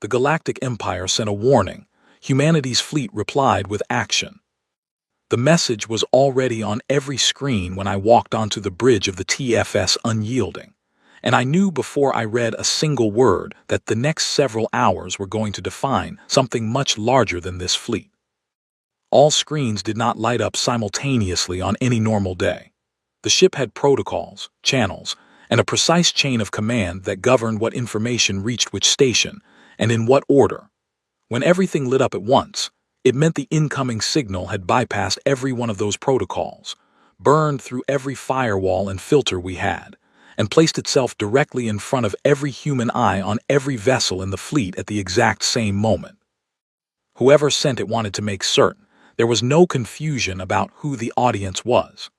The Galactic Empire sent a warning. Humanity's fleet replied with action. The message was already on every screen when I walked onto the bridge of the TFS Unyielding, and I knew before I read a single word that the next several hours were going to define something much larger than this fleet. All screens did not light up simultaneously on any normal day. The ship had protocols, channels, and a precise chain of command that governed what information reached which station and in what order. When everything lit up at once, it meant the incoming signal had bypassed every one of those protocols, burned through every firewall and filter we had, and placed itself directly in front of every human eye on every vessel in the fleet at the exact same moment. Whoever sent it wanted to make certain there was no confusion about who the audience was.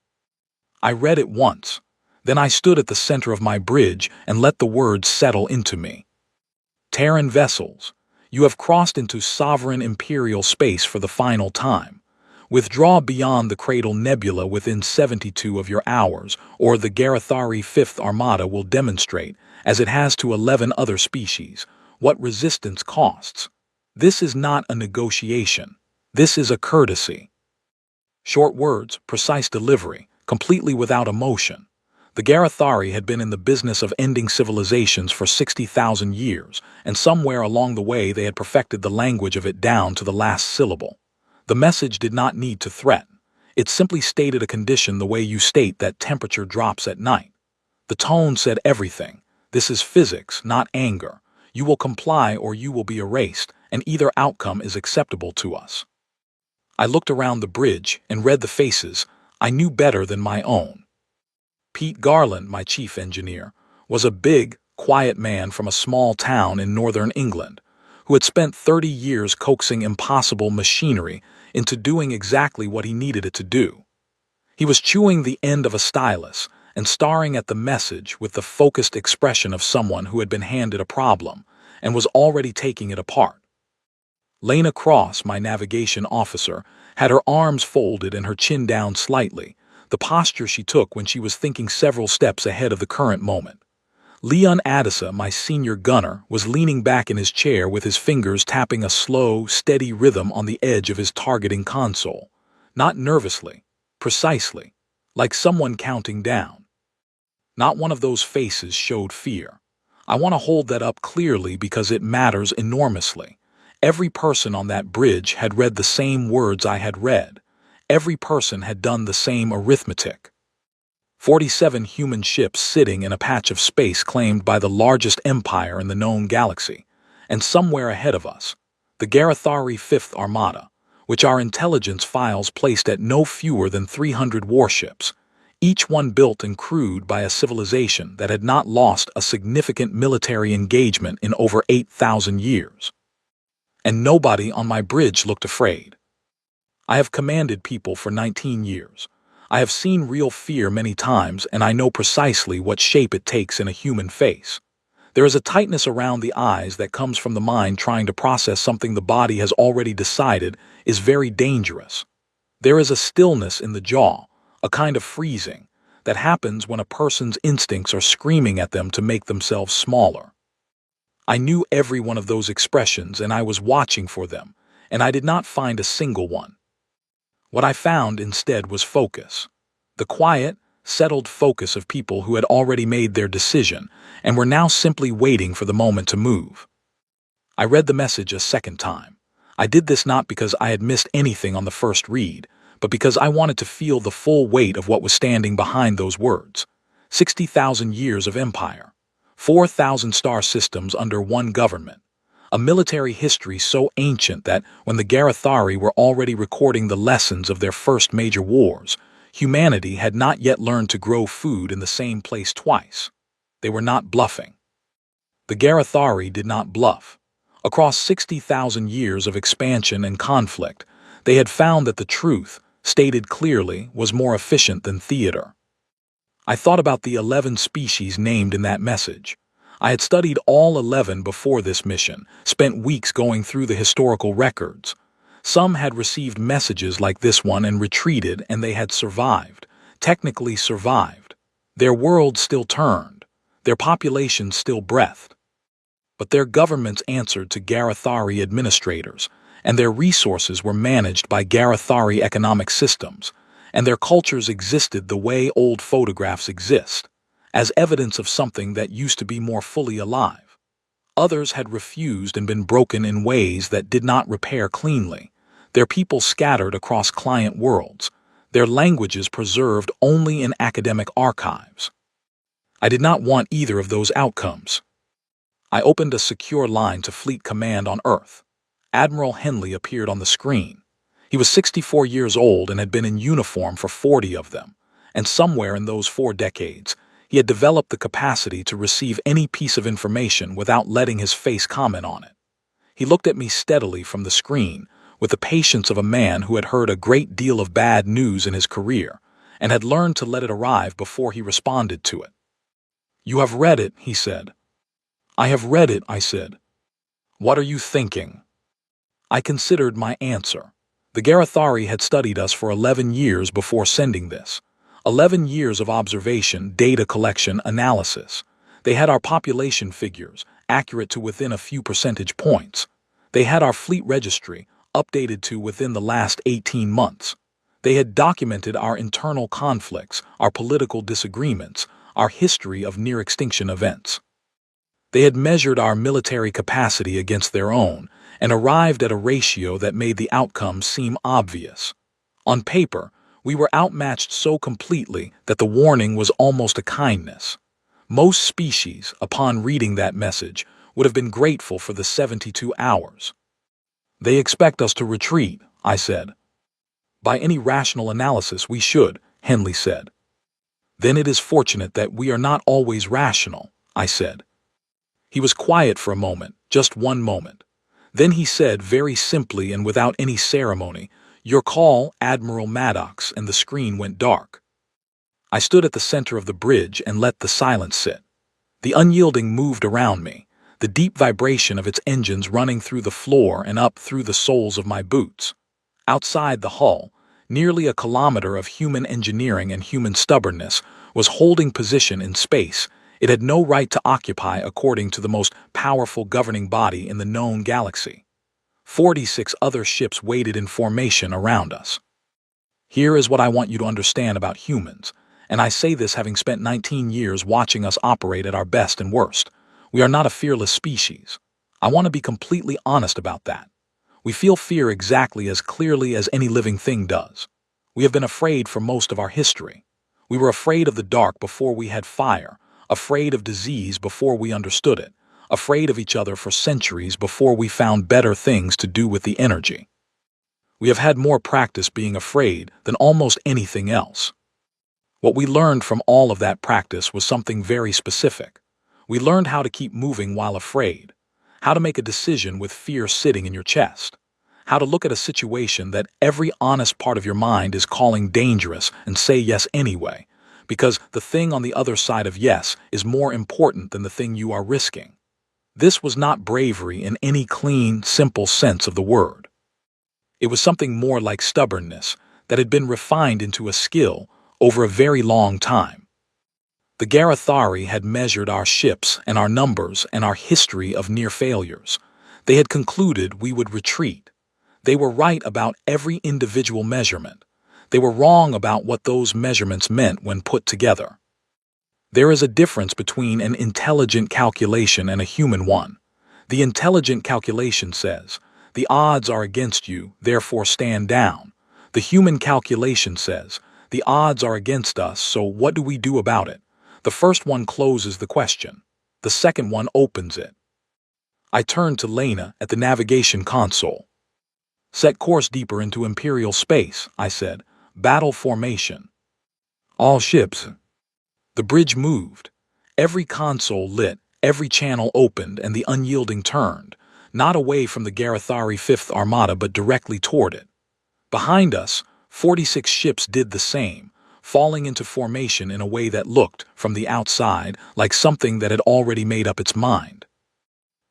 I read it once, then I stood at the center of my bridge and let the words settle into me. Terran vessels, you have crossed into sovereign imperial space for the final time. Withdraw beyond the Cradle Nebula within 72 of your hours, or the Garathari Fifth Armada will demonstrate, as it has to 11 other species, what resistance costs. This is not a negotiation. This is a courtesy. Short words, precise delivery, completely without emotion. The Garathari had been in the business of ending civilizations for 60,000 years, and somewhere along the way they had perfected the language of it down to the last syllable. The message did not need to threaten. It simply stated a condition the way you state that temperature drops at night. The tone said everything. This is physics, not anger. You will comply or you will be erased, and either outcome is acceptable to us. I looked around the bridge and read the faces I knew better than my own. Pete Garland, my chief engineer, was a big, quiet man from a small town in northern England, who had spent 30 years coaxing impossible machinery into doing exactly what he needed it to do. He was chewing the end of a stylus and staring at the message with the focused expression of someone who had been handed a problem and was already taking it apart. Lena Cross, my navigation officer, had her arms folded and her chin down slightly, the posture she took when she was thinking several steps ahead of the current moment. Leon Addisa, my senior gunner, was leaning back in his chair with his fingers tapping a slow, steady rhythm on the edge of his targeting console. Not nervously, precisely, like someone counting down. Not one of those faces showed fear. I want to hold that up clearly because it matters enormously. Every person on that bridge had read the same words I had read. Every person had done the same arithmetic. 47 human ships sitting in a patch of space claimed by the largest empire in the known galaxy, and somewhere ahead of us, the Garathari Fifth Armada, which our intelligence files placed at no fewer than 300 warships, each one built and crewed by a civilization that had not lost a significant military engagement in over 8,000 years. And nobody on my bridge looked afraid. I have commanded people for 19 years. I have seen real fear many times, and I know precisely what shape it takes in a human face. There is a tightness around the eyes that comes from the mind trying to process something the body has already decided is very dangerous. There is a stillness in the jaw, a kind of freezing, that happens when a person's instincts are screaming at them to make themselves smaller. I knew every one of those expressions, and I was watching for them, and I did not find a single one. What I found instead was focus. The quiet, settled focus of people who had already made their decision and were now simply waiting for the moment to move. I read the message a second time. I did this not because I had missed anything on the first read, but because I wanted to feel the full weight of what was standing behind those words. 60,000 years of empire. 4,000 star systems under one government. A military history so ancient that when the Garathari were already recording the lessons of their first major wars, humanity had not yet learned to grow food in the same place twice. They were not bluffing. The Garathari did not bluff. Across 60,000 years of expansion and conflict, they had found that the truth, stated clearly, was more efficient than theater. I thought about the 11 species named in that message. I had studied all 11 before this mission, spent weeks going through the historical records. Some had received messages like this one and retreated, and they had survived, technically survived. Their world still turned, their population still breathed. But their governments answered to Garathari administrators, and their resources were managed by Garathari economic systems, and their cultures existed the way old photographs exist, as evidence of something that used to be more fully alive. Others had refused and been broken in ways that did not repair cleanly, their people scattered across client worlds, their languages preserved only in academic archives. I did not want either of those outcomes. I opened a secure line to Fleet Command on Earth. Admiral Henley appeared on the screen. He was 64 years old and had been in uniform for 40 of them, and somewhere in those 4 decades, he had developed the capacity to receive any piece of information without letting his face comment on it. He looked at me steadily from the screen, with the patience of a man who had heard a great deal of bad news in his career, and had learned to let it arrive before he responded to it. "You have read it," he said. "I have read it," I said. "What are you thinking?" I considered my answer. The Garathari had studied us for 11 years before sending this. 11 years of observation, data collection, analysis. They had our population figures, accurate to within a few percentage points. They had our fleet registry, updated to within the last 18 months. They had documented our internal conflicts, our political disagreements, our history of near-extinction events. They had measured our military capacity against their own and arrived at a ratio that made the outcome seem obvious. On paper, we were outmatched so completely that the warning was almost a kindness. Most species, upon reading that message, would have been grateful for the 72 hours. "They expect us to retreat," I said. "By any rational analysis, we should," Henley said. "Then it is fortunate that we are not always rational," I said. He was quiet for a moment, just one moment. Then he said very simply and without any ceremony, "Your call, Admiral Maddox," and the screen went dark. I stood at the center of the bridge and let the silence sit. The unyielding moved around me, the deep vibration of its engines running through the floor and up through the soles of my boots. Outside the hull, nearly a kilometer of human engineering and human stubbornness was holding position in space it had no right to occupy according to the most powerful governing body in the known galaxy. 46 other ships waited in formation around us. Here is what I want you to understand about humans, and I say this having spent 19 years watching us operate at our best and worst. We are not a fearless species. I want to be completely honest about that. We feel fear exactly as clearly as any living thing does. We have been afraid for most of our history. We were afraid of the dark before we had fire, afraid of disease before we understood it, afraid of each other for centuries before we found better things to do with the energy. We have had more practice being afraid than almost anything else. What we learned from all of that practice was something very specific. We learned how to keep moving while afraid, how to make a decision with fear sitting in your chest, how to look at a situation that every honest part of your mind is calling dangerous and say yes anyway, because the thing on the other side of yes is more important than the thing you are risking. This was not bravery in any clean, simple sense of the word. It was something more like stubbornness that had been refined into a skill over a very long time. The Garathari had measured our ships and our numbers and our history of near failures. They had concluded we would retreat. They were right about every individual measurement. They were wrong about what those measurements meant when put together. There is a difference between an intelligent calculation and a human one. The intelligent calculation says, "The odds are against you, therefore stand down." The human calculation says, "The odds are against us, so what do we do about it?" The first one closes the question. The second one opens it. I turned to Lena at the navigation console. "Set course deeper into Imperial space," I said. "Battle formation." "All ships." The bridge moved. Every console lit, every channel opened, and the unyielding turned, not away from the Garathari Fifth Armada but directly toward it. Behind us, 46 ships did the same, falling into formation in a way that looked, from the outside, like something that had already made up its mind.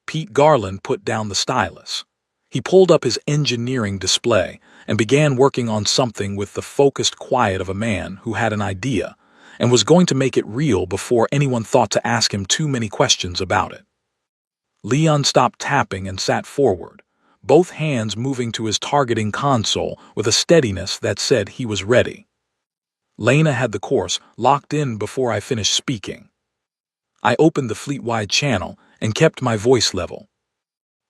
Pete Garland put down the stylus. He pulled up his engineering display and began working on something with the focused quiet of a man who had an idea and was going to make it real before anyone thought to ask him too many questions about it. Leon stopped tapping and sat forward, both hands moving to his targeting console with a steadiness that said he was ready. Lena had the course locked in before I finished speaking. I opened the fleet-wide channel and kept my voice level.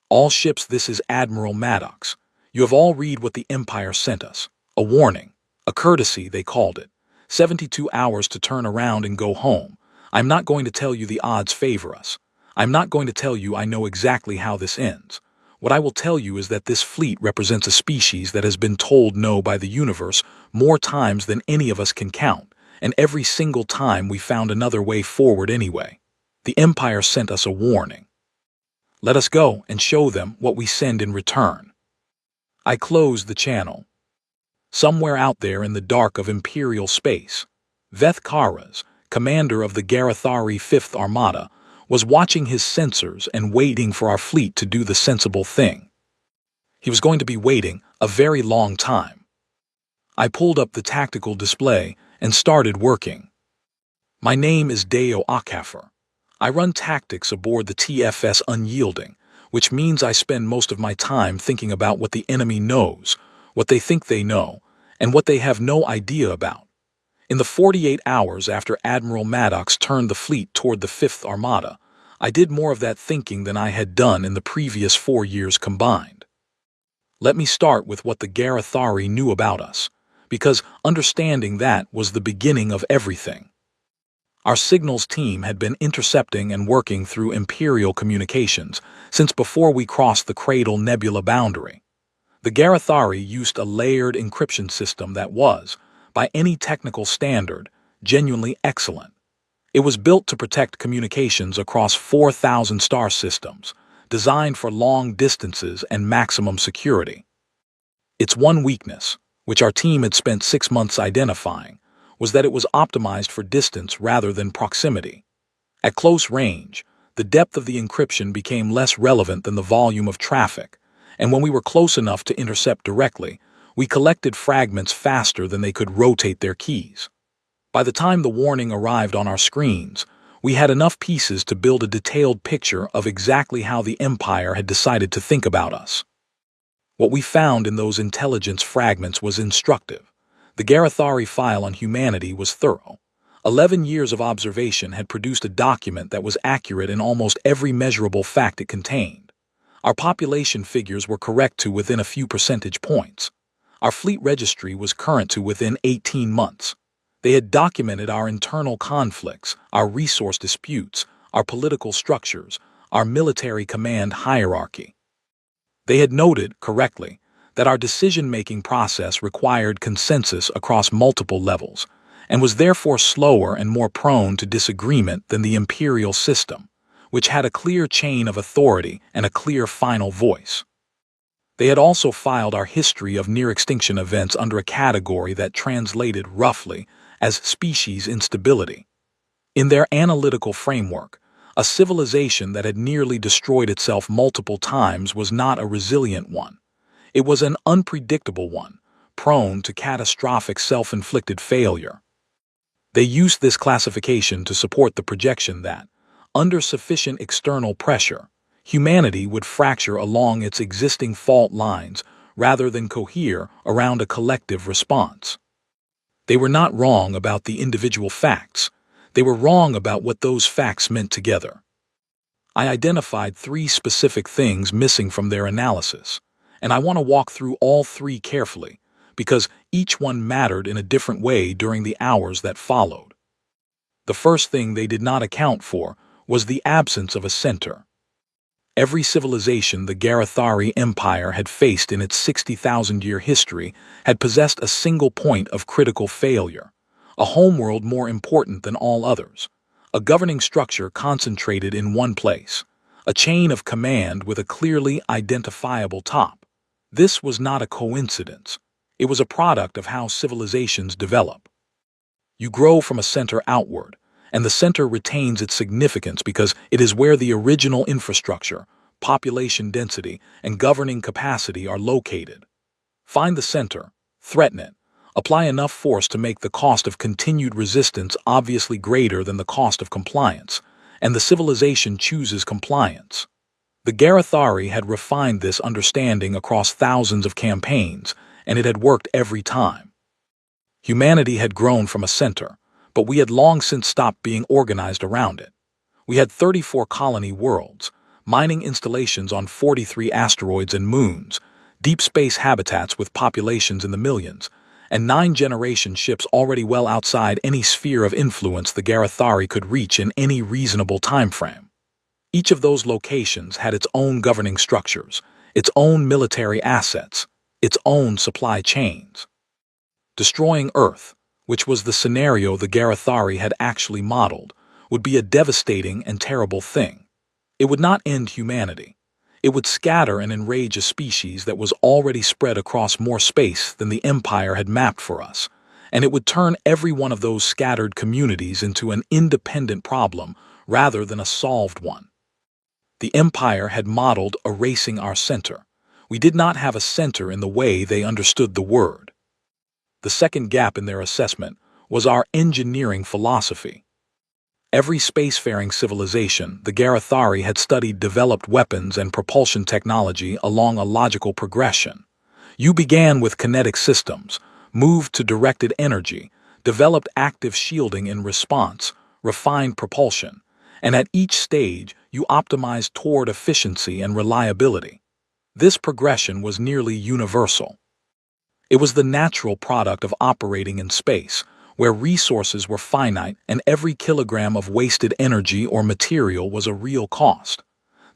All ships, this is Admiral Maddox. You have all read what the Empire sent us. A warning. A courtesy, they called it. 72 hours to turn around and go home. I'm not going to tell you the odds favor us. I'm not going to tell you I know exactly how this ends. What I will tell you is that this fleet represents a species that has been told no by the universe more times than any of us can count, and every single time we found another way forward anyway. The Empire sent us a warning. Let us go and show them what we send in return. I closed the channel. Somewhere out there in the dark of Imperial space, Veth Karas, commander of the Garathari 5th Armada, was watching his sensors and waiting for our fleet to do the sensible thing. He was going to be waiting a very long time. I pulled up the tactical display and started working. My name is Deo Akafer. I run tactics aboard the TFS Unyielding, which means I spend most of my time thinking about what the enemy knows, what they think they know, and what they have no idea about. In the 48 hours after Admiral Maddox turned the fleet toward the 5th Armada, I did more of that thinking than I had done in the previous 4 years combined. Let me start with what the Garathari knew about us, because understanding that was the beginning of everything. Our signals team had been intercepting and working through Imperial communications since before we crossed the Cradle Nebula boundary. The Garathari used a layered encryption system that was, by any technical standard, genuinely excellent. It was built to protect communications across 4,000 star systems, designed for long distances and maximum security. Its one weakness, which our team had spent 6 months identifying, was that it was optimized for distance rather than proximity. At close range, the depth of the encryption became less relevant than the volume of traffic, and when we were close enough to intercept directly, we collected fragments faster than they could rotate their keys. By the time the warning arrived on our screens, we had enough pieces to build a detailed picture of exactly how the Empire had decided to think about us. What we found in those intelligence fragments was instructive. The Garathari file on humanity was thorough. 11 years of observation had produced a document that was accurate in almost every measurable fact it contained. Our population figures were correct to within a few percentage points. Our fleet registry was current to within 18 months. They had documented our internal conflicts, our resource disputes, our political structures, our military command hierarchy. They had noted, correctly, that our decision-making process required consensus across multiple levels, and was therefore slower and more prone to disagreement than the imperial system, which had a clear chain of authority and a clear final voice. They had also filed our history of near-extinction events under a category that translated roughly as species instability. In their analytical framework, a civilization that had nearly destroyed itself multiple times was not a resilient one. It was an unpredictable one, prone to catastrophic self-inflicted failure. They used this classification to support the projection that, under sufficient external pressure, humanity would fracture along its existing fault lines rather than cohere around a collective response. They were not wrong about the individual facts. They were wrong about what those facts meant together. I identified 3 specific things missing from their analysis, and I want to walk through all 3 carefully, because each one mattered in a different way during the hours that followed. The first thing they did not account for was the absence of a center. Every civilization the Garathari Empire had faced in its 60,000-year history had possessed a single point of critical failure, a homeworld more important than all others, a governing structure concentrated in one place, a chain of command with a clearly identifiable top. This was not a coincidence. It was a product of how civilizations develop. You grow from a center outward, and the center retains its significance because it is where the original infrastructure, population density, and governing capacity are located. Find the center, threaten it, apply enough force to make the cost of continued resistance obviously greater than the cost of compliance, and the civilization chooses compliance. The Garathari had refined this understanding across thousands of campaigns, and it had worked every time. Humanity had grown from a center, but we had long since stopped being organized around it. We had 34 colony worlds, mining installations on 43 asteroids and moons, deep space habitats with populations in the millions, and 9-generation ships already well outside any sphere of influence the Garathari could reach in any reasonable time frame. Each of those locations had its own governing structures, its own military assets, its own supply chains. Destroying Earth, which was the scenario the Garathari had actually modeled, would be a devastating and terrible thing. It would not end humanity. It would scatter and enrage a species that was already spread across more space than the Empire had mapped for us, and it would turn every one of those scattered communities into an independent problem rather than a solved one. The Empire had modeled erasing our center. We did not have a center in the way they understood the word. The second gap in their assessment was our engineering philosophy. Every spacefaring civilization the Garathari had studied developed weapons and propulsion technology along a logical progression. You began with kinetic systems, moved to directed energy, developed active shielding in response, refined propulsion, and at each stage you optimized toward efficiency and reliability. This progression was nearly universal. It was the natural product of operating in space, where resources were finite and every kilogram of wasted energy or material was a real cost.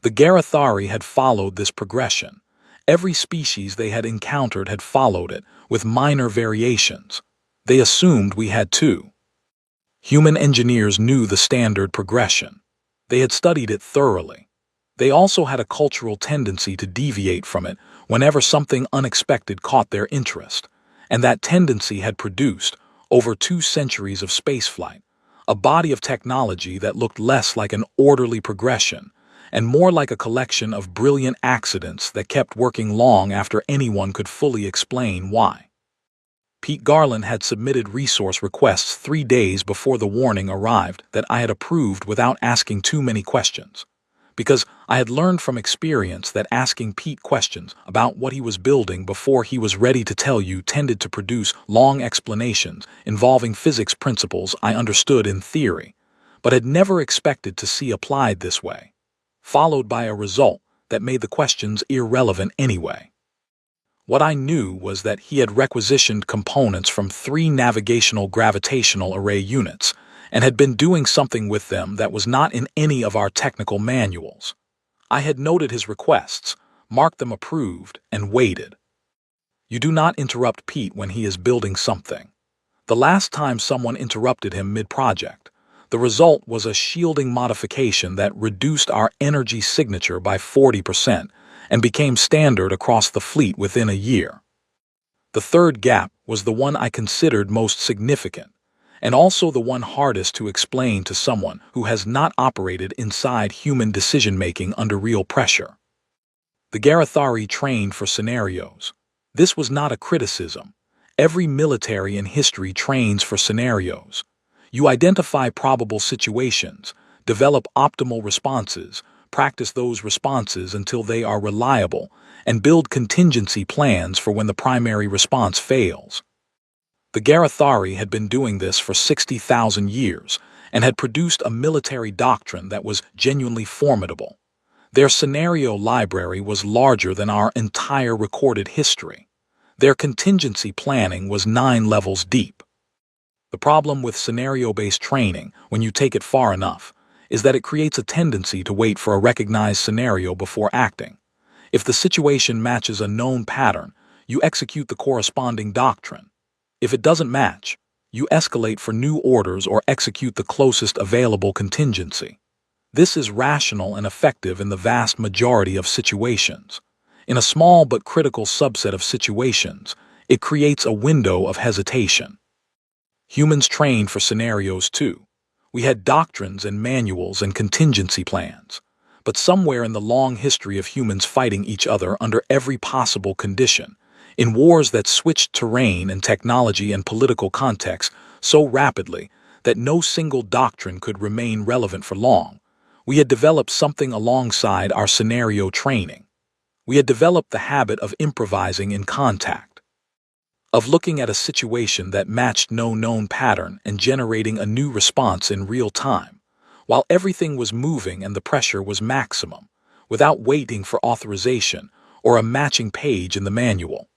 The Garathari had followed this progression. Every species they had encountered had followed it, with minor variations. They assumed we had too. Human engineers knew the standard progression. They had studied it thoroughly. They also had a cultural tendency to deviate from it whenever something unexpected caught their interest, and that tendency had produced, over 2 centuries of spaceflight, a body of technology that looked less like an orderly progression and more like a collection of brilliant accidents that kept working long after anyone could fully explain why. Pete Garland had submitted resource requests 3 days before the warning arrived that I had approved without asking too many questions, because I had learned from experience that asking Pete questions about what he was building before he was ready to tell you tended to produce long explanations involving physics principles I understood in theory, but had never expected to see applied this way, followed by a result that made the questions irrelevant anyway. What I knew was that he had requisitioned components from 3 navigational gravitational array units and had been doing something with them that was not in any of our technical manuals. I had noted his requests, marked them approved, and waited. You do not interrupt Pete when he is building something. The last time someone interrupted him mid-project, the result was a shielding modification that reduced our energy signature by 40% and became standard across the fleet within a year. The third gap was the one I considered most significant, and also the one hardest to explain to someone who has not operated inside human decision-making under real pressure. The Garathari trained for scenarios. This was not a criticism. Every military in history trains for scenarios. You identify probable situations, develop optimal responses, practice those responses until they are reliable, and build contingency plans for when the primary response fails. The Garathari had been doing this for 60,000 years and had produced a military doctrine that was genuinely formidable. Their scenario library was larger than our entire recorded history. Their contingency planning was 9 levels deep. The problem with scenario-based training, when you take it far enough, is that it creates a tendency to wait for a recognized scenario before acting. If the situation matches a known pattern, you execute the corresponding doctrine. If it doesn't match, you escalate for new orders or execute the closest available contingency. This is rational and effective in the vast majority of situations. In a small but critical subset of situations, it creates a window of hesitation. Humans trained for scenarios too. We had doctrines and manuals and contingency plans. But somewhere in the long history of humans fighting each other under every possible condition, in wars that switched terrain and technology and political context so rapidly that no single doctrine could remain relevant for long, We had developed something alongside our scenario training. We had developed the habit of improvising in contact, of looking at a situation that matched no known pattern and generating a new response in real time, while everything was moving and the pressure was maximum, without waiting for authorization or a matching page in the manual.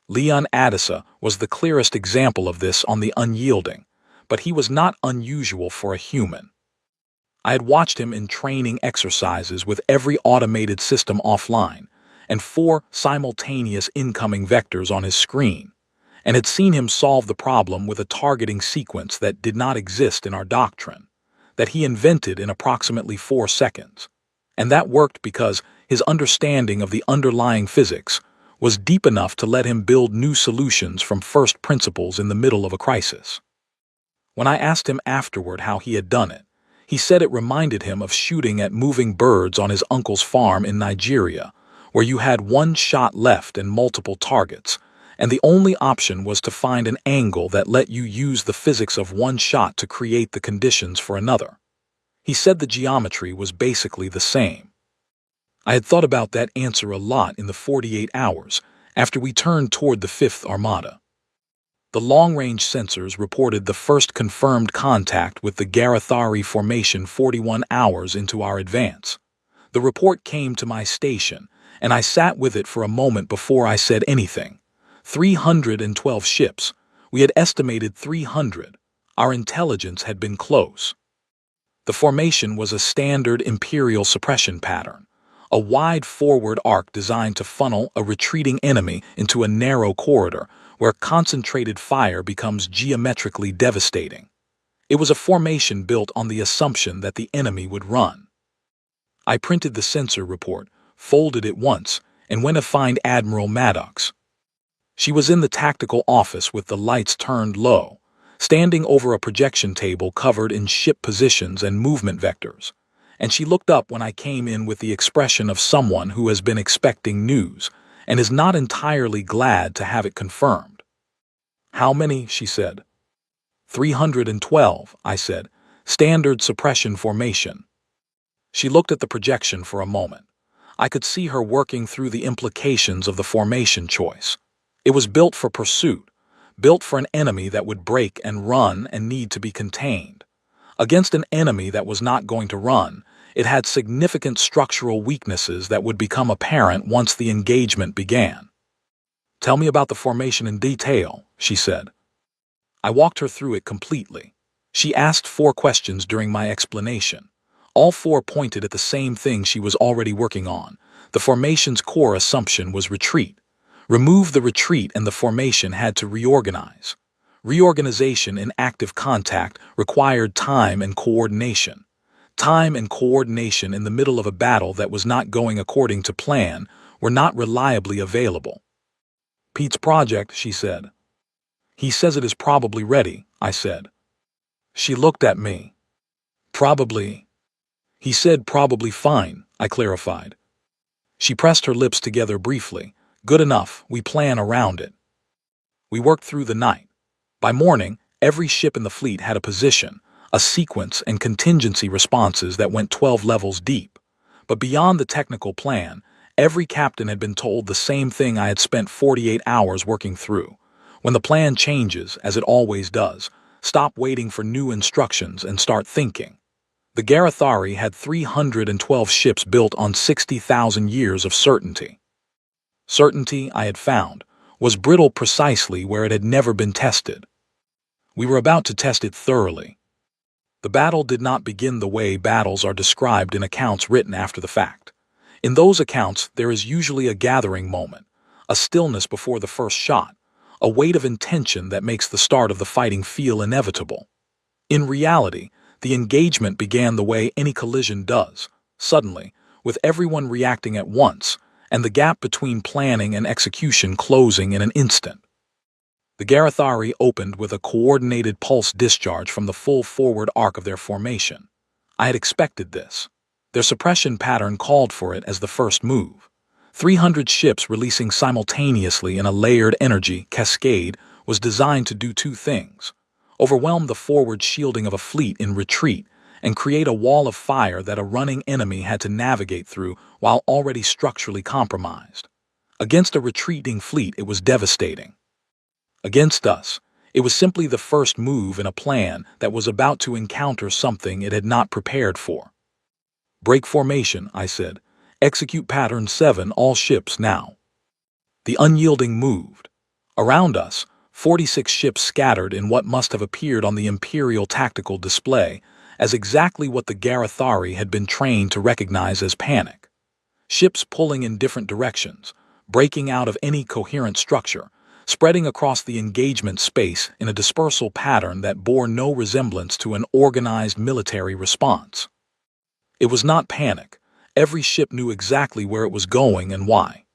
Leon Adisa was the clearest example of this on the Unyielding, but he was not unusual for a human. I had watched him in training exercises with every automated system offline and 4 simultaneous incoming vectors on his screen, and had seen him solve the problem with a targeting sequence that did not exist in our doctrine, that he invented in approximately 4 seconds. And that worked because his understanding of the underlying physics was deep enough to let him build new solutions from first principles in the middle of a crisis. When I asked him afterward how he had done it, he said it reminded him of shooting at moving birds on his uncle's farm in Nigeria, where you had 1 shot left and multiple targets, and the only option was to find an angle that let you use the physics of 1 shot to create the conditions for another. He said the geometry was basically the same. I had thought about that answer a lot in the 48 hours after we turned toward the 5th Armada. The long-range sensors reported the first confirmed contact with the Garathari Formation 41 hours into our advance. The report came to my station, and I sat with it for a moment before I said anything. 312 ships. We had estimated 300. Our intelligence had been close. The formation was a standard Imperial suppression pattern, a wide forward arc designed to funnel a retreating enemy into a narrow corridor where concentrated fire becomes geometrically devastating. It was a formation built on the assumption that the enemy would run. I printed the sensor report, folded it once, and went to find Admiral Maddox. She was in the tactical office with the lights turned low, standing over a projection table covered in ship positions and movement vectors, and she looked up when I came in with the expression of someone who has been expecting news and is not entirely glad to have it confirmed. "How many?" she said. 312, I said. "Standard suppression formation." She looked at the projection for a moment. I could see her working through the implications of the formation choice. It was built for pursuit, built for an enemy that would break and run and need to be contained. Against an enemy that was not going to run, it had significant structural weaknesses that would become apparent once the engagement began. "Tell me about the formation in detail," she said. I walked her through it completely. She asked 4 questions during my explanation. All 4 pointed at the same thing she was already working on. The formation's core assumption was retreat. Remove the retreat and the formation had to reorganize. Reorganization in active contact required time and coordination. Time and coordination in the middle of a battle that was not going according to plan were not reliably available. "Pete's project," she said. "He says it is probably ready," I said. She looked at me. "Probably." "He said probably fine," I clarified. She pressed her lips together briefly. "Good enough, we plan around it." We worked through the night. By morning, every ship in the fleet had a position, a sequence and contingency responses that went 12 levels deep. But beyond the technical plan, every captain had been told the same thing I had spent 48 hours working through. When the plan changes, as it always does, stop waiting for new instructions and start thinking. The Garathari had 312 ships built on 60,000 years of certainty. Certainty, I had found, was brittle precisely where it had never been tested. We were about to test it thoroughly. The battle did not begin the way battles are described in accounts written after the fact. In those accounts, there is usually a gathering moment, a stillness before the first shot, a weight of intention that makes the start of the fighting feel inevitable. In reality, the engagement began the way any collision does, suddenly, with everyone reacting at once, and the gap between planning and execution closing in an instant. The Garathari opened with a coordinated pulse discharge from the full forward arc of their formation. I had expected this. Their suppression pattern called for it as the first move. 300 ships releasing simultaneously in a layered energy cascade was designed to do 2 things: overwhelm the forward shielding of a fleet in retreat and create a wall of fire that a running enemy had to navigate through while already structurally compromised. Against a retreating fleet, it was devastating. Against us, it was simply the first move in a plan that was about to encounter something it had not prepared for. "Break formation," I said. "Execute pattern 7, all ships now." The unyielding moved. Around us, 46 ships scattered in what must have appeared on the Imperial tactical display as exactly what the Garathari had been trained to recognize as panic. Ships pulling in different directions, breaking out of any coherent structure, spreading across the engagement space in a dispersal pattern that bore no resemblance to an organized military response. It was not panic. Every ship knew exactly where it was going and why.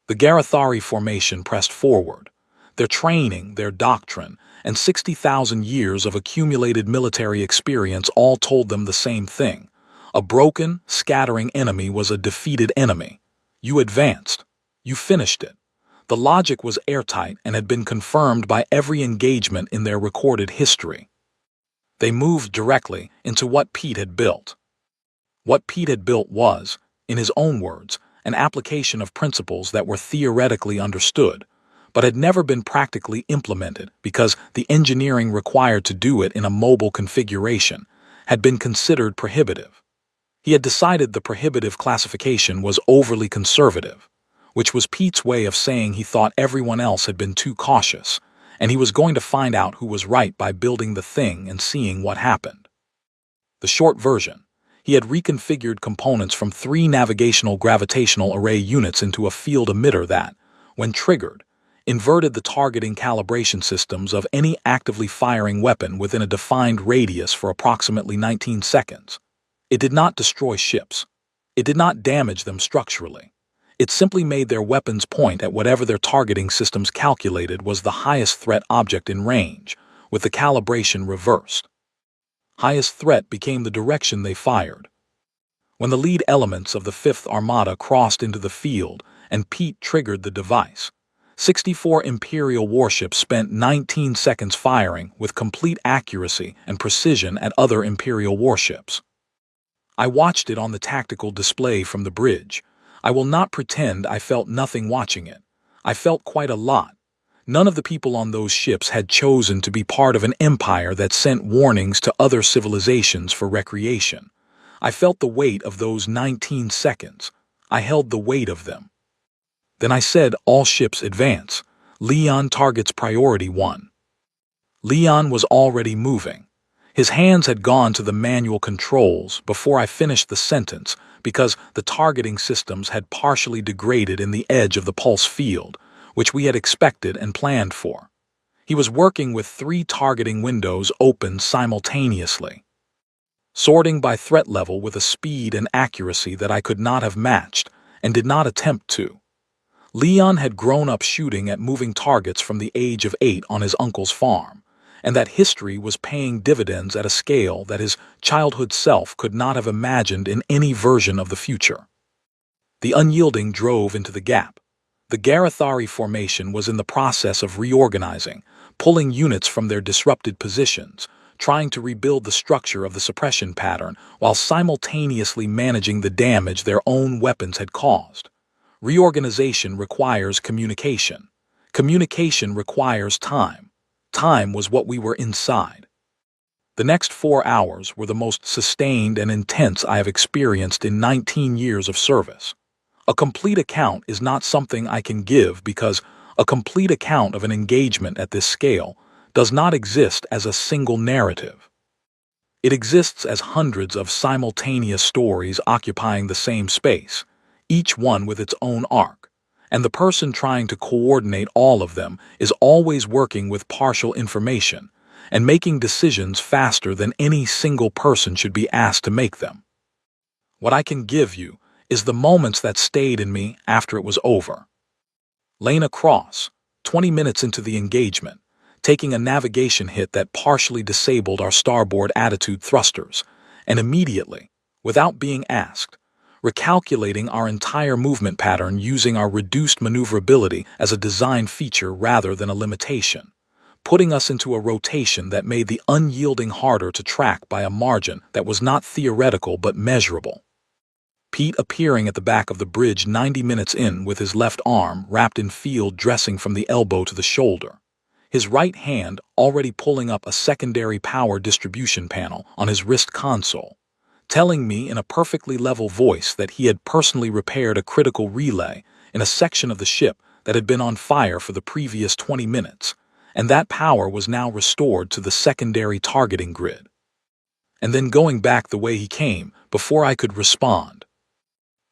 The Garathari formation pressed forward. Their training, their doctrine, and 60,000 years of accumulated military experience all told them the same thing. A broken, scattering enemy was a defeated enemy. You advanced. You finished it. The logic was airtight and had been confirmed by every engagement in their recorded history. They moved directly into what Pete had built. What Pete had built was, in his own words, an application of principles that were theoretically understood, but had never been practically implemented because the engineering required to do it in a mobile configuration had been considered prohibitive. He had decided the prohibitive classification was overly conservative, which was Pete's way of saying he thought everyone else had been too cautious, and he was going to find out who was right by building the thing and seeing what happened. The short version: he had reconfigured components from 3 navigational gravitational array units into a field emitter that, when triggered, inverted the targeting calibration systems of any actively firing weapon within a defined radius for approximately 19 seconds. It did not destroy ships. It did not damage them structurally. It simply made their weapons point at whatever their targeting systems calculated was the highest threat object in range, with the calibration reversed. Highest threat became the direction they fired. When the lead elements of the 5th Armada crossed into the field and Pete triggered the device, 64 Imperial warships spent 19 seconds firing with complete accuracy and precision at other Imperial warships. I watched it on the tactical display from the bridge. I will not pretend I felt nothing watching it. I felt quite a lot. None of the people on those ships had chosen to be part of an empire that sent warnings to other civilizations for recreation. I felt the weight of those 19 seconds. I held the weight of them. Then I said, "All ships advance. Leon targets priority 1. Leon was already moving. His hands had gone to the manual controls before I finished the sentence because the targeting systems had partially degraded in the edge of the pulse field, which we had expected and planned for. He was working with 3 targeting windows open simultaneously, sorting by threat level with a speed and accuracy that I could not have matched and did not attempt to. Leon had grown up shooting at moving targets from the age of 8 on his uncle's farm, and that history was paying dividends at a scale that his childhood self could not have imagined in any version of the future. The unyielding drove into the gap. The Garathari formation was in the process of reorganizing, pulling units from their disrupted positions, trying to rebuild the structure of the suppression pattern while simultaneously managing the damage their own weapons had caused. Reorganization requires communication. Communication requires time. Time was what we were inside. The next 4 hours were the most sustained and intense I have experienced in 19 years of service. A complete account is not something I can give because a complete account of an engagement at this scale does not exist as a single narrative. It exists as hundreds of simultaneous stories occupying the same space, each one with its own arc, and the person trying to coordinate all of them is always working with partial information and making decisions faster than any single person should be asked to make them. What I can give you is the moments that stayed in me after it was over. Lena Cross, 20 minutes into the engagement, taking a navigation hit that partially disabled our starboard attitude thrusters, and immediately, without being asked, recalculating our entire movement pattern using our reduced maneuverability as a design feature rather than a limitation, putting us into a rotation that made the unyielding harder to track by a margin that was not theoretical but measurable. Pete appearing at the back of the bridge 90 minutes in with his left arm wrapped in field dressing from the elbow to the shoulder, his right hand already pulling up a secondary power distribution panel on his wrist console, telling me in a perfectly level voice that he had personally repaired a critical relay in a section of the ship that had been on fire for the previous 20 minutes, and that power was now restored to the secondary targeting grid. And then going back the way he came before I could respond.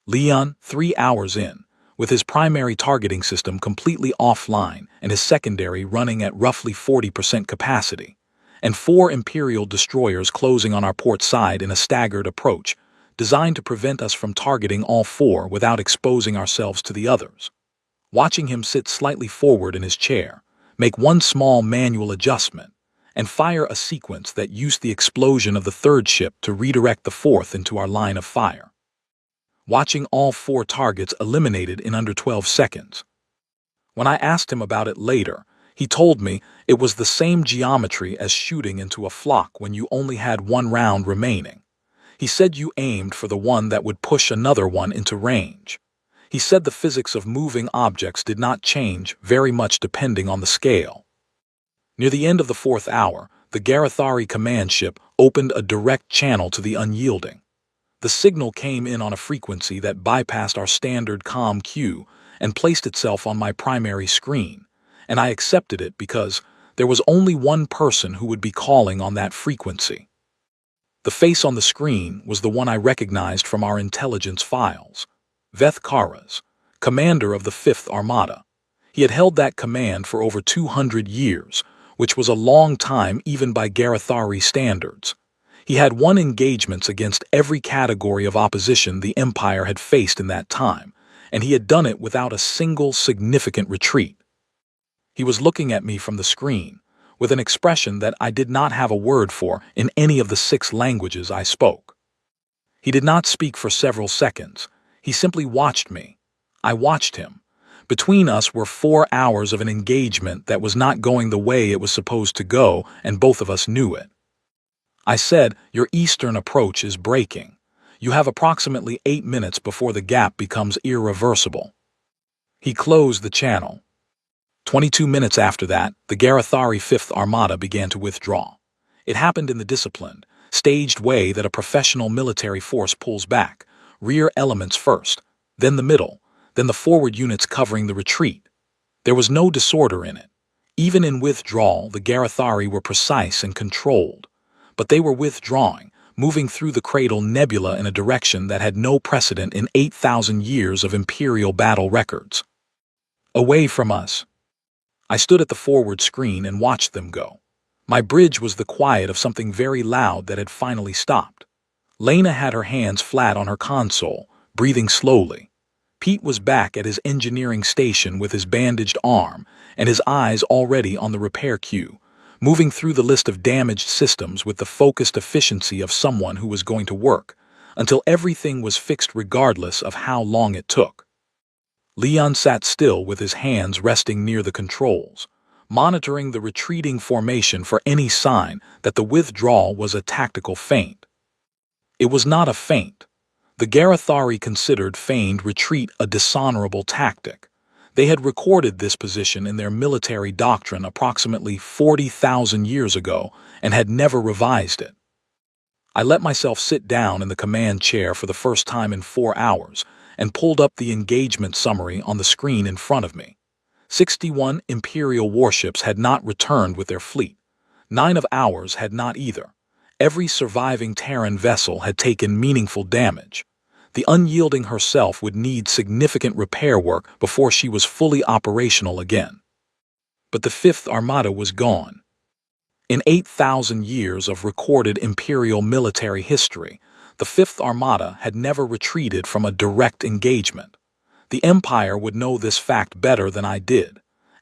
Leon, 3 hours in, with his primary targeting system completely offline and his secondary running at roughly 40% capacity, and 4 Imperial destroyers closing on our port side in a staggered approach, designed to prevent us from targeting all 4 without exposing ourselves to the others. Watching him sit slightly forward in his chair, make one small manual adjustment, and fire a sequence that used the explosion of the 3rd ship to redirect the 4th into our line of fire. Watching all 4 targets eliminated in under 12 seconds. When I asked him about it later, he told me it was the same geometry as shooting into a flock when you only had 1 round remaining. He said you aimed for the one that would push another one into range. He said the physics of moving objects did not change very much depending on the scale. Near the end of the 4th hour, the Garathari command ship opened a direct channel to the Unyielding. The signal came in on a frequency that bypassed our standard comm queue and placed itself on my primary screen, and I accepted it because there was only one person who would be calling on that frequency. The face on the screen was the one I recognized from our intelligence files. Veth Karas, commander of the 5th Armada. He had held that command for over 200 years, which was a long time even by Garathari standards. He had won engagements against every category of opposition the Empire had faced in that time, and he had done it without a single significant retreat. He was looking at me from the screen, with an expression that I did not have a word for in any of the 6 languages I spoke. He did not speak for several seconds. He simply watched me. I watched him. Between us were 4 hours of an engagement that was not going the way it was supposed to go, and both of us knew it. I said, "Your eastern approach is breaking. You have approximately 8 minutes before the gap becomes irreversible." He closed the channel. 22 minutes after that, the Garathari 5th Armada began to withdraw. It happened in the disciplined, staged way that a professional military force pulls back, rear elements first, then the middle, then the forward units covering the retreat. There was no disorder in it. Even in withdrawal, the Garathari were precise and controlled. But they were withdrawing, moving through the Cradle Nebula in a direction that had no precedent in 8,000 years of Imperial battle records. Away from us. I stood at the forward screen and watched them go. My bridge was the quiet of something very loud that had finally stopped. Lena had her hands flat on her console, breathing slowly. Pete was back at his engineering station with his bandaged arm and his eyes already on the repair queue, moving through the list of damaged systems with the focused efficiency of someone who was going to work, until everything was fixed regardless of how long it took. Leon sat still with his hands resting near the controls, monitoring the retreating formation for any sign that the withdrawal was a tactical feint. It was not a feint. The Garathari considered feigned retreat a dishonorable tactic. They had recorded this position in their military doctrine approximately 40,000 years ago and had never revised it. I let myself sit down in the command chair for the first time in 4 hours and pulled up the engagement summary on the screen in front of me. 61 Imperial warships had not returned with their fleet. 9 of ours had not either. Every surviving Terran vessel had taken meaningful damage. The Unyielding herself would need significant repair work before she was fully operational again. But the 5th Armada was gone. In 8,000 years of recorded Imperial military history, the 5th Armada had never retreated from a direct engagement. The Empire would know this fact better than I did.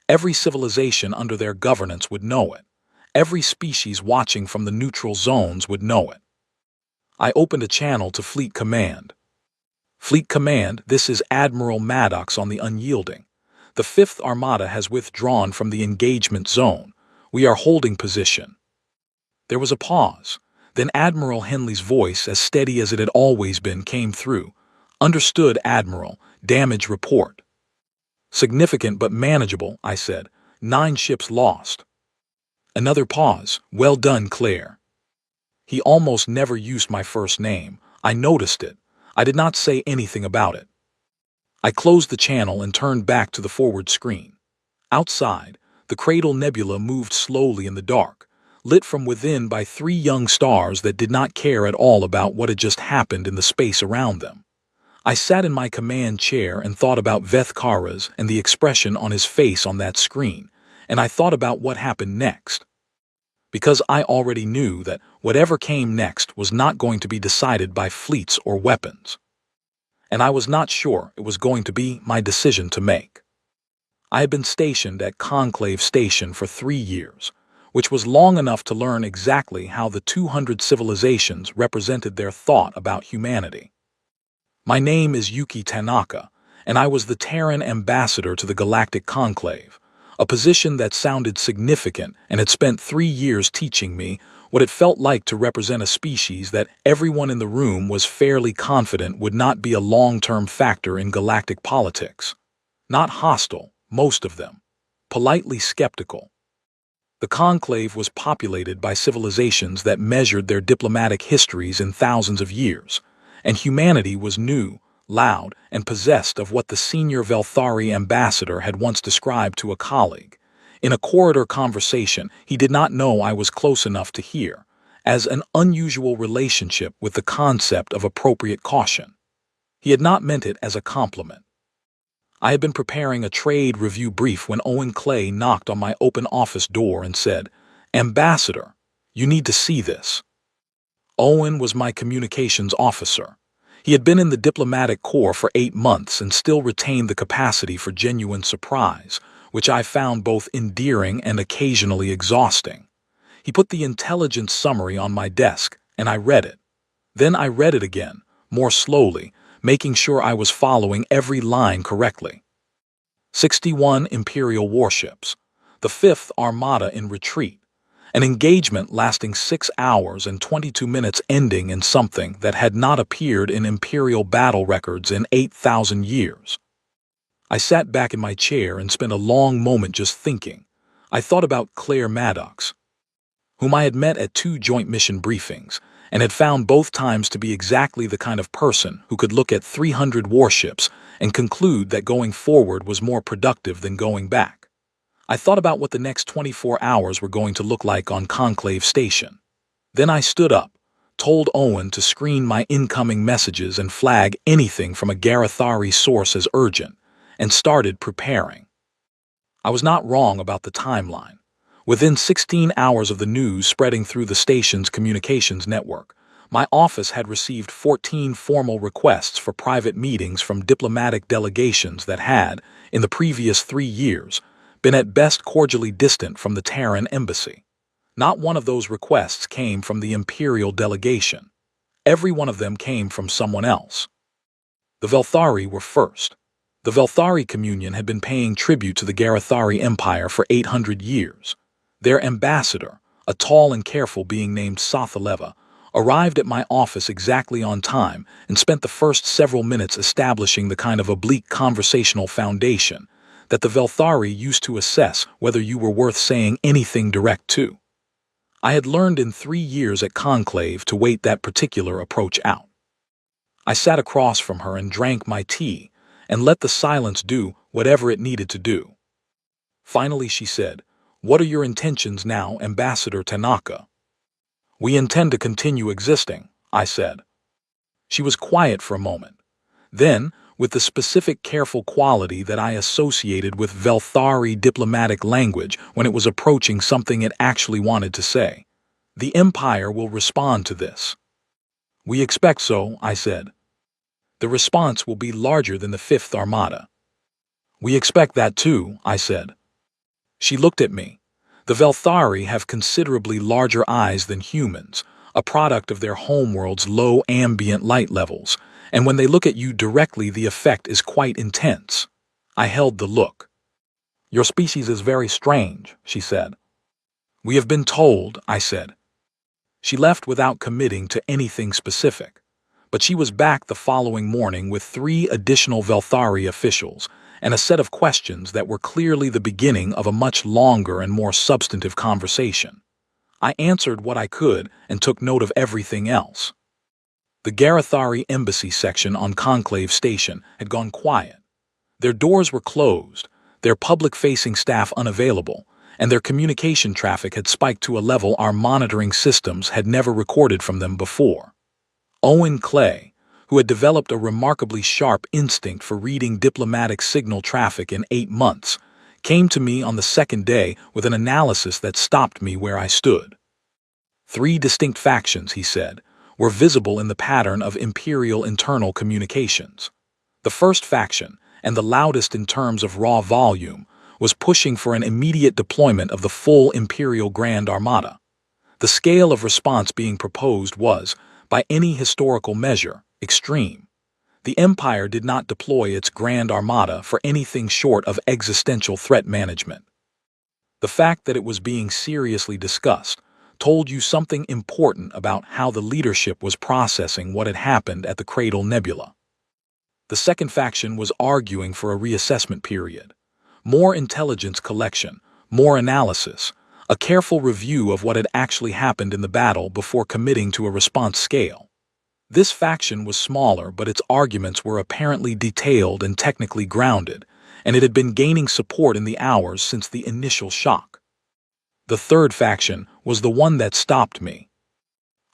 Every civilization under their governance would know it. Every species watching from the neutral zones would know it. I opened a channel to Fleet Command. Fleet Command, this is Admiral Maddox on the Unyielding. The 5th Armada has withdrawn from the engagement zone. We are holding position. There was a pause. Then Admiral Henley's voice, as steady as it had always been, came through. Understood, Admiral. Damage report. Significant but manageable, I said. 9 ships lost. Another pause. Well done, Claire. He almost never used my first name. I noticed it. I did not say anything about it. I closed the channel and turned back to the forward screen. Outside, the Cradle Nebula moved slowly in the dark, lit from within by 3 young stars that did not care at all about what had just happened in the space around them. I sat in my command chair and thought about Veth Kara's and the expression on his face on that screen, and I thought about what happened next. Because I already knew that whatever came next was not going to be decided by fleets or weapons. And I was not sure it was going to be my decision to make. I had been stationed at Conclave Station for 3 years, which was long enough to learn exactly how the 200 civilizations represented their thought about humanity. My name is Yuki Tanaka, and I was the Terran ambassador to the Galactic Conclave, a position that sounded significant and had spent 3 years teaching me what it felt like to represent a species that everyone in the room was fairly confident would not be a long-term factor in galactic politics. Not hostile, most of them. Politely skeptical. The Conclave was populated by civilizations that measured their diplomatic histories in thousands of years, and humanity was new, loud, and possessed of what the senior Velthari ambassador had once described to a colleague. In a corridor conversation he did not know I was close enough to hear, as an unusual relationship with the concept of appropriate caution. He had not meant it as a compliment. I had been preparing a trade review brief when Owen Clay knocked on my open office door and said, "Ambassador, you need to see this." Owen was my communications officer. He had been in the diplomatic corps for 8 months and still retained the capacity for genuine surprise, which I found both endearing and occasionally exhausting. He put the intelligence summary on my desk, and I read it. Then I read it again, more slowly, making sure I was following every line correctly. 61 Imperial warships, the 5th Armada in retreat, an engagement lasting 6 hours and 22 minutes ending in something that had not appeared in Imperial battle records in 8,000 years. I sat back in my chair and spent a long moment just thinking. I thought about Claire Maddox, whom I had met at 2 joint mission briefings, and had found both times to be exactly the kind of person who could look at 300 warships and conclude that going forward was more productive than going back. I thought about what the next 24 hours were going to look like on Conclave Station. Then I stood up, told Owen to screen my incoming messages and flag anything from a Garathari source as urgent, and started preparing. I was not wrong about the timeline. Within 16 hours of the news spreading through the station's communications network, my office had received 14 formal requests for private meetings from diplomatic delegations that had, in the previous 3 years, been at best cordially distant from the Terran embassy. Not one of those requests came from the Imperial delegation. Every one of them came from someone else. The Velthari were first. The Velthari communion had been paying tribute to the Garathari Empire for 800 years. Their ambassador, a tall and careful being named Sothaleva, arrived at my office exactly on time and spent the first several minutes establishing the kind of oblique conversational foundation that the Velthari used to assess whether you were worth saying anything direct to. I had learned in 3 years at Conclave to wait that particular approach out. I sat across from her and drank my tea and let the silence do whatever it needed to do. Finally she said, "What are your intentions now, Ambassador Tanaka?" "We intend to continue existing," I said. She was quiet for a moment. Then, with the specific careful quality that I associated with Velthari diplomatic language when it was approaching something it actually wanted to say, "The Empire will respond to this." "We expect so," I said. "The response will be larger than the 5th Armada." "We expect that too," I said. She looked at me. The Velthari have considerably larger eyes than humans, a product of their homeworld's low ambient light levels, and when they look at you directly the effect is quite intense. I held the look. "Your species is very strange," she said. We have been told, I said. She left without committing to anything specific, but she was back the following morning with 3 additional Velthari officials and a set of questions that were clearly the beginning of a much longer and more substantive conversation. I answered what I could and took note of everything else. The Garathari embassy section on Conclave Station had gone quiet. Their doors were closed, their public-facing staff unavailable, and their communication traffic had spiked to a level our monitoring systems had never recorded from them before. Owen Clay, who had developed a remarkably sharp instinct for reading diplomatic signal traffic in 8 months, came to me on the second day with an analysis that stopped me where I stood. 3 distinct factions, he said, were visible in the pattern of Imperial internal communications. The first faction, and the loudest in terms of raw volume, was pushing for an immediate deployment of the full Imperial Grand Armada. The scale of response being proposed was, by any historical measure, extreme. The Empire did not deploy its Grand Armada for anything short of existential threat management. The fact that it was being seriously discussed told you something important about how the leadership was processing what had happened at the Cradle Nebula. The second faction was arguing for a reassessment period, more intelligence collection, more analysis, a careful review of what had actually happened in the battle before committing to a response scale. This faction was smaller, but its arguments were apparently detailed and technically grounded, and it had been gaining support in the hours since the initial shock. The third faction was the one that stopped me.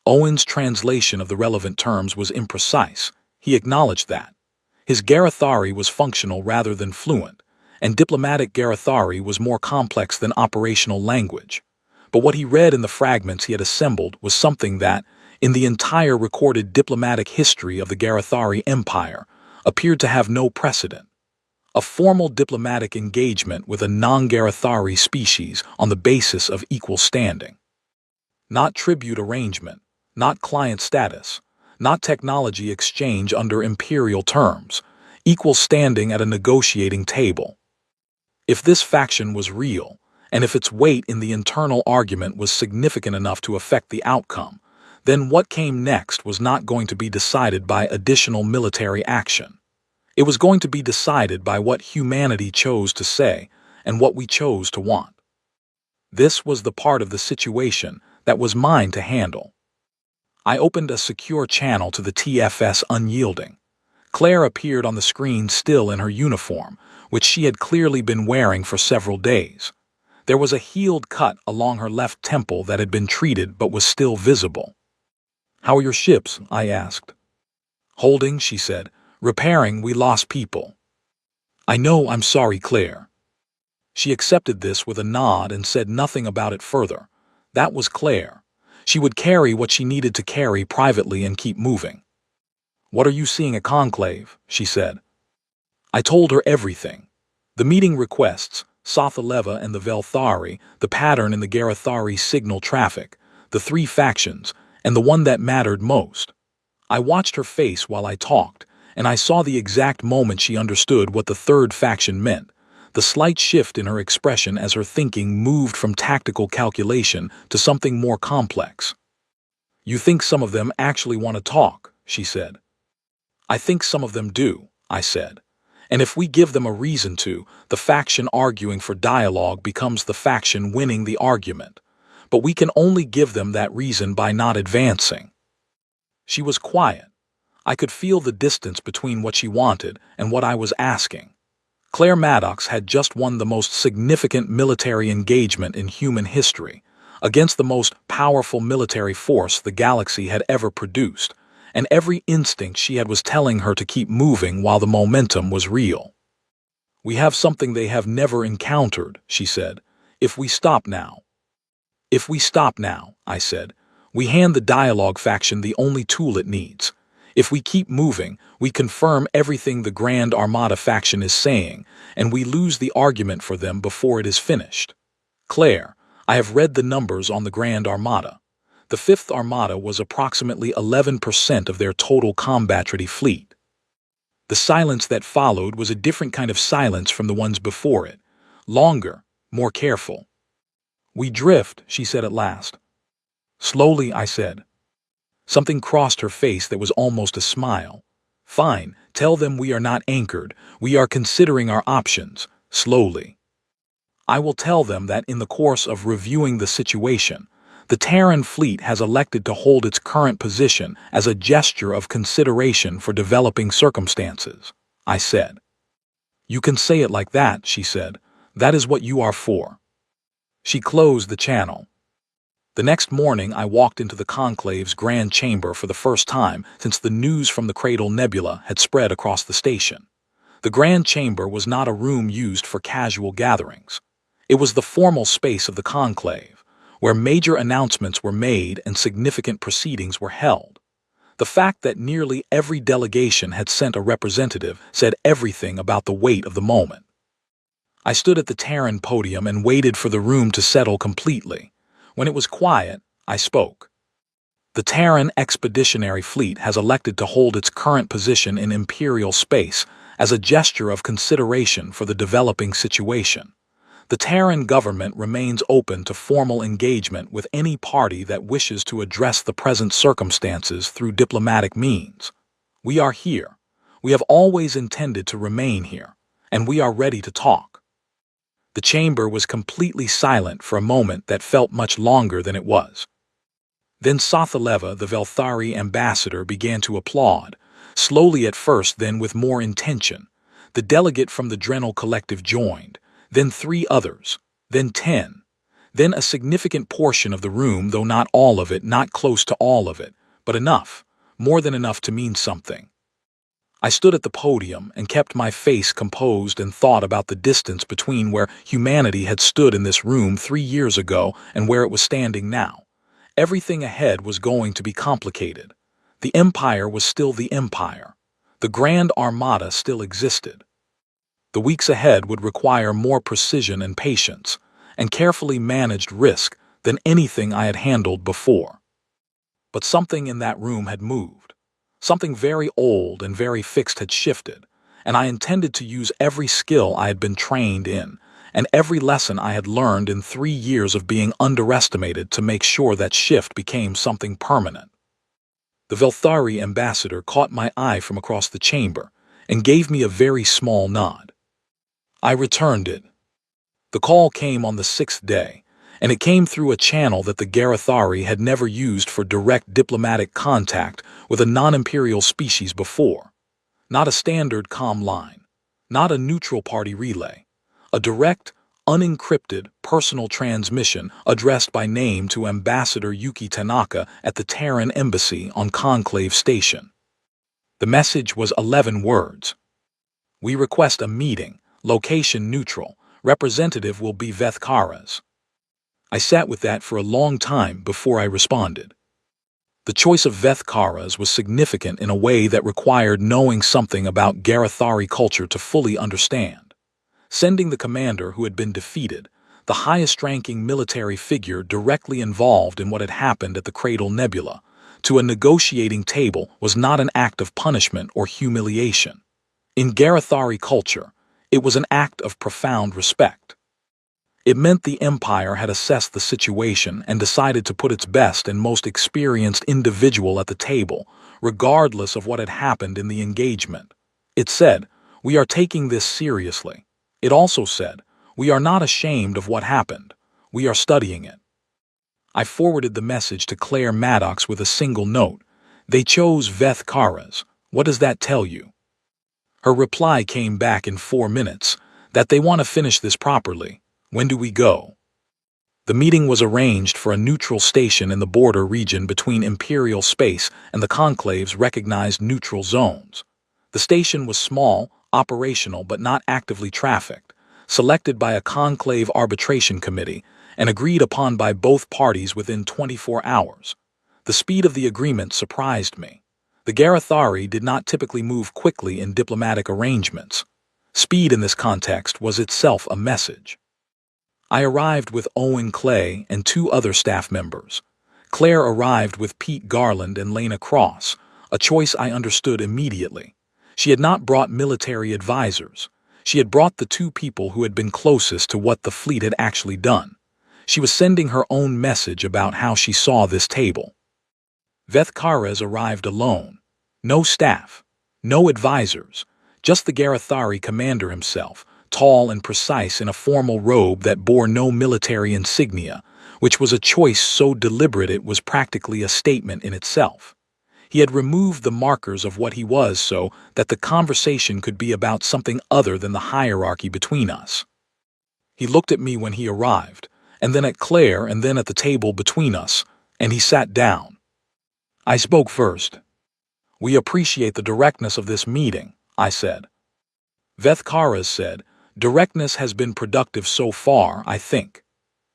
Owen's translation of the relevant terms was imprecise. He acknowledged that. His Garathari was functional rather than fluent, and diplomatic Garathari was more complex than operational language. But what he read in the fragments he had assembled was something that, in the entire recorded diplomatic history of the Garathari Empire, appeared to have no precedent. A formal diplomatic engagement with a non-Garathari species on the basis of equal standing. Not tribute arrangement, not client status, not technology exchange under imperial terms, equal standing at a negotiating table. If this faction was real, and if its weight in the internal argument was significant enough to affect the outcome, then what came next was not going to be decided by additional military action. It was going to be decided by what humanity chose to say and what we chose to want. This was the part of the situation that was mine to handle. I opened a secure channel to the TFS Unyielding. Claire appeared on the screen still in her uniform, which she had clearly been wearing for several days. There was a healed cut along her left temple that had been treated but was still visible. "How are your ships?" I asked. "Holding," she said. "Repairing, we lost people." "I know, I'm sorry, Claire." She accepted this with a nod and said nothing about it further. That was Claire. She would carry what she needed to carry privately and keep moving. "What are you seeing at Conclave?" she said. I told her everything. The meeting requests, Sothaleva and the Velthari, the pattern in the Garathari signal traffic, the 3 factions, and the one that mattered most. I watched her face while I talked, and I saw the exact moment she understood what the third faction meant, the slight shift in her expression as her thinking moved from tactical calculation to something more complex. "You think some of them actually want to talk," she said. "I think some of them do," I said. "And if we give them a reason to, the faction arguing for dialogue becomes the faction winning the argument. But we can only give them that reason by not advancing." She was quiet. I could feel the distance between what she wanted and what I was asking. Claire Maddox had just won the most significant military engagement in human history, against the most powerful military force the galaxy had ever produced, and every instinct she had was telling her to keep moving while the momentum was real. "We have something they have never encountered," she said. "If we stop now." "If we stop now," I said, "we hand the dialogue faction the only tool it needs. If we keep moving, we confirm everything the Grand Armada faction is saying, and we lose the argument for them before it is finished. Claire, I have read the numbers on the Grand Armada. The Fifth Armada was approximately 11% of their total combat-ready fleet. The silence that followed was a different kind of silence from the ones before it, longer, more careful. "We drift," she said at last. "Slowly," I said. Something crossed her face that was almost a smile. "Fine, tell them we are not anchored. We are considering our options, slowly. I will tell them that in the course of reviewing the situation, the Terran fleet has elected to hold its current position as a gesture of consideration for developing circumstances," I said. "You can say it like that," she said. "That is what you are for." She closed the channel. The next morning I walked into the Conclave's grand chamber for the first time since the news from the Cradle Nebula had spread across the station. The grand chamber was not a room used for casual gatherings. It was the formal space of the Conclave, where major announcements were made and significant proceedings were held. The fact that nearly every delegation had sent a representative said everything about the weight of the moment. I stood at the Terran podium and waited for the room to settle completely. When it was quiet, I spoke. "The Terran Expeditionary Fleet has elected to hold its current position in Imperial space as a gesture of consideration for the developing situation. The Terran government remains open to formal engagement with any party that wishes to address the present circumstances through diplomatic means. We are here. We have always intended to remain here, and we are ready to talk." The chamber was completely silent for a moment that felt much longer than it was. Then Sothaleva, the Velthari ambassador, began to applaud, slowly at first, then with more intention. The delegate from the Drenal Collective joined, then 3 others, then 10. Then a significant portion of the room, though not all of it, not close to all of it, but enough, more than enough to mean something. I stood at the podium and kept my face composed and thought about the distance between where humanity had stood in this room 3 years ago and where it was standing now. Everything ahead was going to be complicated. The Empire was still the Empire. The Grand Armada still existed. The weeks ahead would require more precision and patience, and carefully managed risk than anything I had handled before. But something in that room had moved. Something very old and very fixed had shifted, and I intended to use every skill I had been trained in, and every lesson I had learned in 3 years of being underestimated to make sure that shift became something permanent. The Velthari ambassador caught my eye from across the chamber and gave me a very small nod. I returned it. The call came on the 6th day, and it came through a channel that the Garathari had never used for direct diplomatic contact with a non-imperial species before. Not a standard comm line, not a neutral party relay, a direct, unencrypted, personal transmission addressed by name to Ambassador Yuki Tanaka at the Terran Embassy on Conclave Station. The message was 11 words. "We request a meeting, location neutral, representative will be Vethkaras." I sat with that for a long time before I responded. The choice of Vethkaras was significant in a way that required knowing something about Garathari culture to fully understand. Sending the commander who had been defeated, the highest-ranking military figure directly involved in what had happened at the Cradle Nebula, to a negotiating table was not an act of punishment or humiliation. In Garathari culture, it was an act of profound respect. It meant the Empire had assessed the situation and decided to put its best and most experienced individual at the table, regardless of what had happened in the engagement. It said, "We are taking this seriously." It also said, "We are not ashamed of what happened. We are studying it." I forwarded the message to Claire Maddox with a single note. "They chose Vethkaras. What does that tell you?" Her reply came back in 4 minutes, that they want to finish this properly. When do we go? The meeting was arranged for a neutral station in the border region between Imperial space and the Conclave's recognized neutral zones. The station was small, operational but not actively trafficked, selected by a Conclave arbitration committee, and agreed upon by both parties within 24 hours. The speed of the agreement surprised me. The Garathari did not typically move quickly in diplomatic arrangements. Speed in this context was itself a message. I arrived with Owen Clay and 2 other staff members. Claire arrived with Pete Garland and Lena Cross, a choice I understood immediately. She had not brought military advisors. She had brought the 2 people who had been closest to what the fleet had actually done. She was sending her own message about how she saw this table. Vethkares arrived alone. No staff, no advisors, just the Garathari commander himself, tall and precise in a formal robe that bore no military insignia, which was a choice so deliberate it was practically a statement in itself. He had removed the markers of what he was so that the conversation could be about something other than the hierarchy between us. He looked at me when he arrived, and then at Claire and then at the table between us, and he sat down. I spoke first. "We appreciate the directness of this meeting," I said. Vethkares said, "Directness has been productive so far, I think."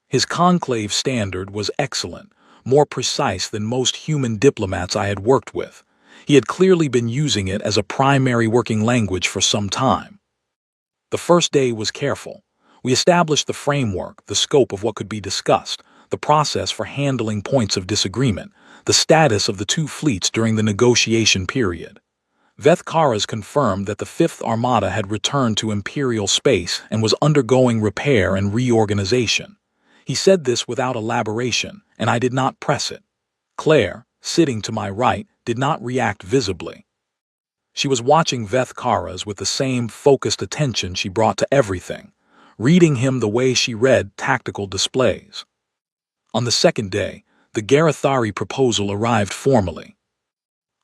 His conclave standard was excellent, more precise than most human diplomats I had worked with. He had clearly been using it as a primary working language for some time. The first day was careful. We established the framework, the scope of what could be discussed, the process for handling points of disagreement, the status of the two fleets during the negotiation period. Vethkares confirmed that the Fifth Armada had returned to Imperial space and was undergoing repair and reorganization. He said this without elaboration, and I did not press it. Claire, sitting to my right, did not react visibly. She was watching Vethkares with the same focused attention she brought to everything, reading him the way she read tactical displays. On the second day, the Garathari proposal arrived formally.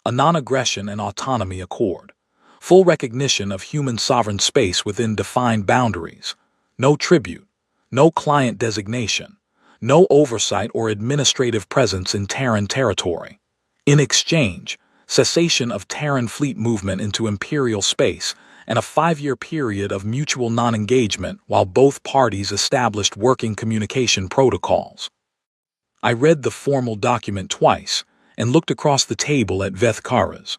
A non-aggression and autonomy accord. Full recognition of human sovereign space within defined boundaries. No tribute. No client designation. No oversight or administrative presence in Terran territory. In exchange, cessation of Terran fleet movement into Imperial space and a 5-year period of mutual non-engagement while both parties established working communication protocols. I read the formal document twice and looked across the table at Vethkares.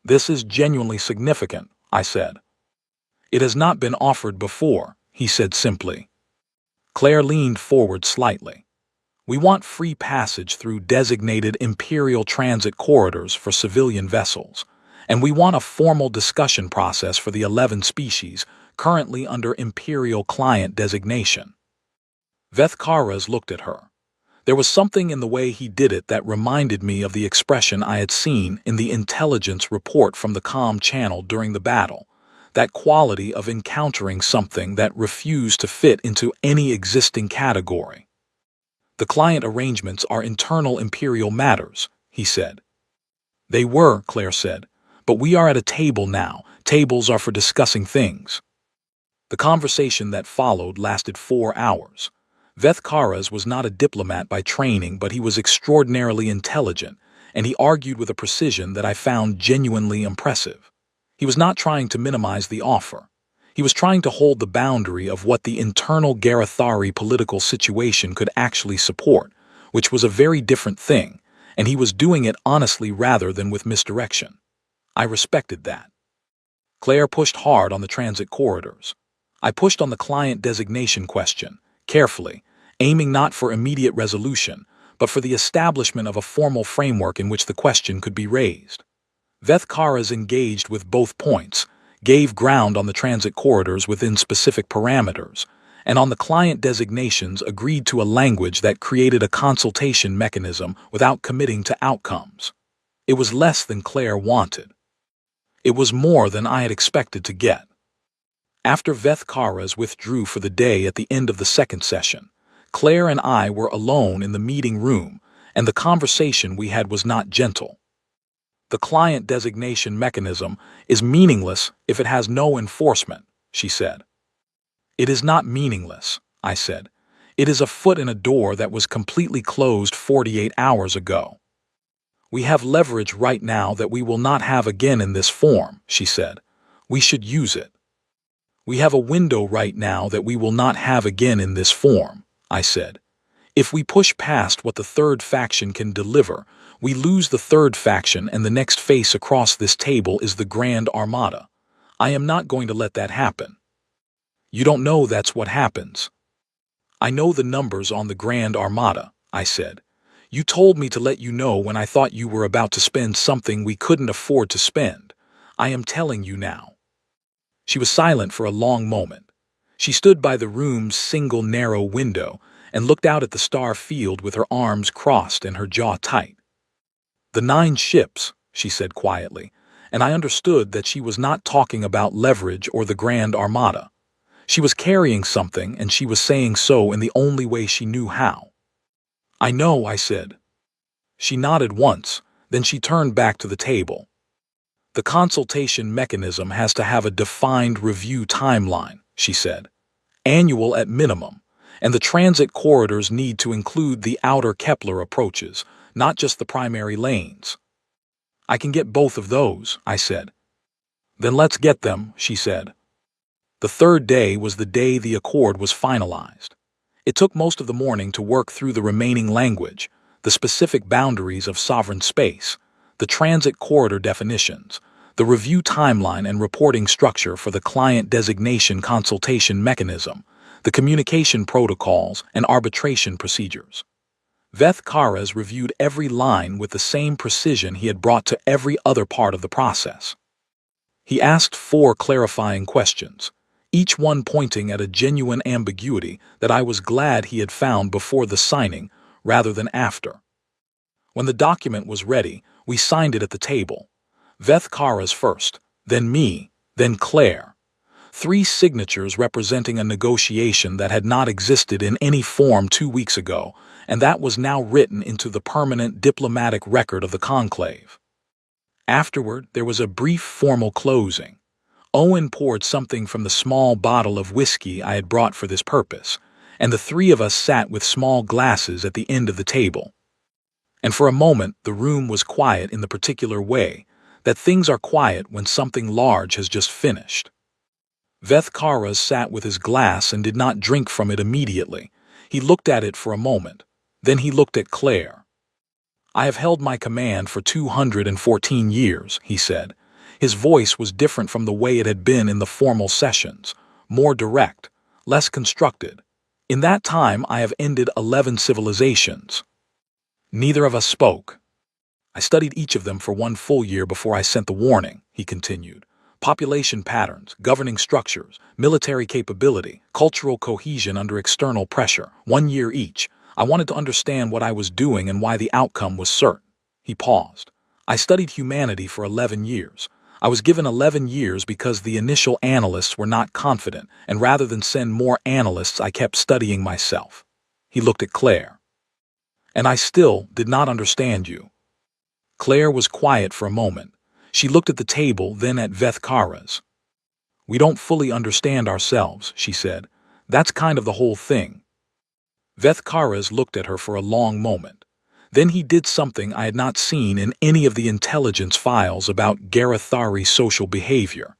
"This is genuinely significant," I said. "It has not been offered before," he said simply. Claire leaned forward slightly. "We want free passage through designated Imperial transit corridors for civilian vessels, and we want a formal discussion process for the 11 species currently under Imperial client designation." Vethkares looked at her. There was something in the way he did it that reminded me of the expression I had seen in the intelligence report from the comm channel during the battle, that quality of encountering something that refused to fit into any existing category. "The client arrangements are internal Imperial matters," he said. "They were," Claire said, "but we are at a table now. Tables are for discussing things." The conversation that followed lasted 4 hours. Vethkares was not a diplomat by training, but he was extraordinarily intelligent, and he argued with a precision that I found genuinely impressive. He was not trying to minimize the offer. He was trying to hold the boundary of what the internal Garathari political situation could actually support, which was a very different thing, and he was doing it honestly rather than with misdirection. I respected that. Claire pushed hard on the transit corridors. I pushed on the client designation question, carefully, aiming not for immediate resolution, but for the establishment of a formal framework in which the question could be raised. Vethkares engaged with both points, gave ground on the transit corridors within specific parameters, and on the client designations agreed to a language that created a consultation mechanism without committing to outcomes. It was less than Claire wanted. It was more than I had expected to get. After Vethkares withdrew for the day at the end of the second session, Claire and I were alone in the meeting room, and the conversation we had was not gentle. "The client designation mechanism is meaningless if it has no enforcement," she said. "It is not meaningless," I said. "It is a foot in a door that was completely closed 48 hours ago." "We have leverage right now that we will not have again in this form," she said. "We should use it." "We have a window right now that we will not have again in this form," I said. "If we push past what the third faction can deliver, we lose the third faction and the next face across this table is the Grand Armada. I am not going to let that happen." "You don't know that's what happens." "I know the numbers on the Grand Armada," I said. "You told me to let you know when I thought you were about to spend something we couldn't afford to spend. I am telling you now." She was silent for a long moment. She stood by the room's single narrow window, and looked out at the star field with her arms crossed and her jaw tight. "The 9 ships," she said quietly, and I understood that she was not talking about leverage or the Grand Armada. She was carrying something, and she was saying so in the only way she knew how. "I know," I said. She nodded once, then she turned back to the table. "The consultation mechanism has to have a defined review timeline," she said. "Annual at minimum, and the transit corridors need to include the outer Kepler approaches, not just the primary lanes." "I can get both of those," I said. "Then let's get them," she said. The third day was the day the accord was finalized. It took most of the morning to work through the remaining language, the specific boundaries of sovereign space, the transit corridor definitions, the review timeline and reporting structure for the client designation consultation mechanism, the communication protocols and arbitration procedures. Veth Karas reviewed every line with the same precision he had brought to every other part of the process. He asked 4 clarifying questions, each one pointing at a genuine ambiguity that I was glad he had found before the signing rather than after. When the document was ready, we signed it at the table. Veth Karas first, then me, then Claire. 3 signatures representing a negotiation that had not existed in any form 2 weeks ago, and that was now written into the permanent diplomatic record of the conclave. Afterward, there was a brief formal closing. Owen poured something from the small bottle of whiskey I had brought for this purpose, and the 3 of us sat with small glasses at the end of the table. And for a moment, the room was quiet in the particular way that things are quiet when something large has just finished. Veth Karas sat with his glass and did not drink from it immediately. He looked at it for a moment. Then he looked at Claire. "I have held my command for 214 years, he said. His voice was different from the way it had been in the formal sessions, more direct, less constructed. "In that time I have ended 11 civilizations." Neither of us spoke. "I studied each of them for 1 full year before I sent the warning," he continued. "Population patterns, governing structures, military capability, cultural cohesion under external pressure, 1 year each. I wanted to understand what I was doing and why the outcome was certain." He paused. "I studied humanity for 11 years. I was given 11 years because the initial analysts were not confident, and rather than send more analysts, I kept studying myself." He looked at Claire. "And I still did not understand you." Claire was quiet for a moment. She looked at the table, then at Veth Karas. "We don't fully understand ourselves," she said. "That's kind of the whole thing." Veth Karas looked at her for a long moment. Then he did something I had not seen in any of the intelligence files about Garathari social behavior.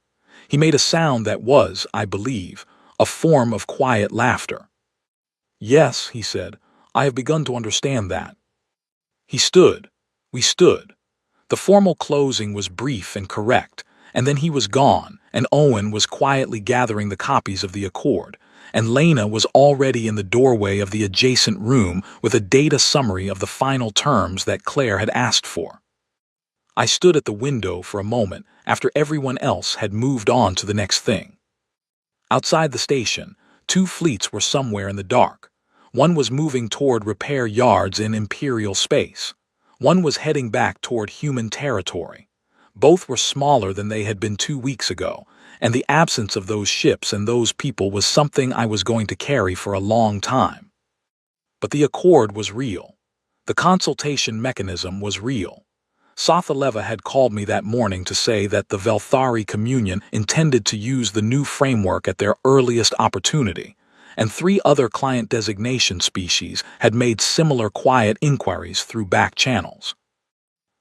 He made a sound that was, I believe, a form of quiet laughter. "Yes," he said, "I have begun to understand that." He stood. We stood. The formal closing was brief and correct, and then he was gone, and Owen was quietly gathering the copies of the accord, and Lena was already in the doorway of the adjacent room with a data summary of the final terms that Claire had asked for. I stood at the window for a moment after everyone else had moved on to the next thing. Outside the station, 2 fleets were somewhere in the dark. One was moving toward repair yards in Imperial space. One was heading back toward human territory. Both were smaller than they had been 2 weeks ago, and the absence of those ships and those people was something I was going to carry for a long time. But the accord was real. The consultation mechanism was real. Sothaleva had called me that morning to say that the Velthari Communion intended to use the new framework at their earliest opportunity, and 3 other client designation species had made similar quiet inquiries through back channels.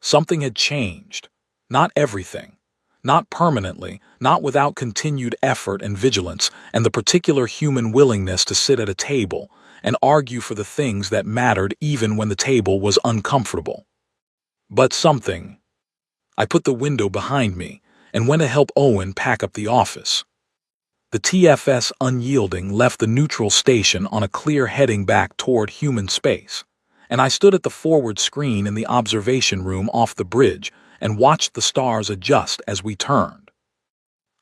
Something had changed. Not everything. Not permanently, not without continued effort and vigilance and the particular human willingness to sit at a table and argue for the things that mattered even when the table was uncomfortable. But something. I put the window behind me and went to help Owen pack up the office. The TFS Unyielding left the neutral station on a clear heading back toward human space, and I stood at the forward screen in the observation room off the bridge and watched the stars adjust as we turned.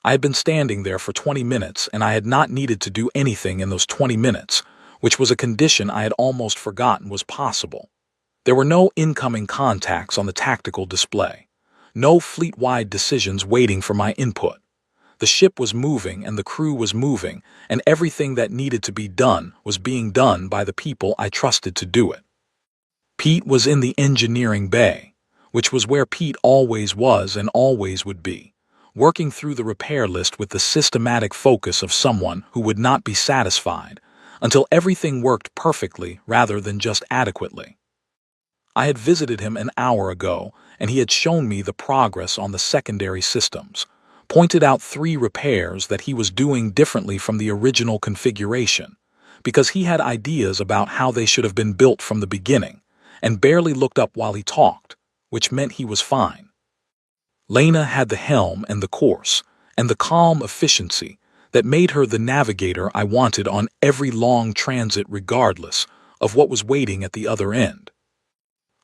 I had been standing there for 20 minutes, and I had not needed to do anything in those 20 minutes, which was a condition I had almost forgotten was possible. There were no incoming contacts on the tactical display, no fleet-wide decisions waiting for my input. The ship was moving and the crew was moving, and everything that needed to be done was being done by the people I trusted to do it. Pete was in the engineering bay, which was where Pete always was and always would be, working through the repair list with the systematic focus of someone who would not be satisfied until everything worked perfectly rather than just adequately. I had visited him an hour ago, and he had shown me the progress on the secondary systems, pointed out 3 repairs that he was doing differently from the original configuration, because he had ideas about how they should have been built from the beginning, and barely looked up while he talked, which meant he was fine. Lena had the helm and the course, and the calm efficiency that made her the navigator I wanted on every long transit regardless of what was waiting at the other end.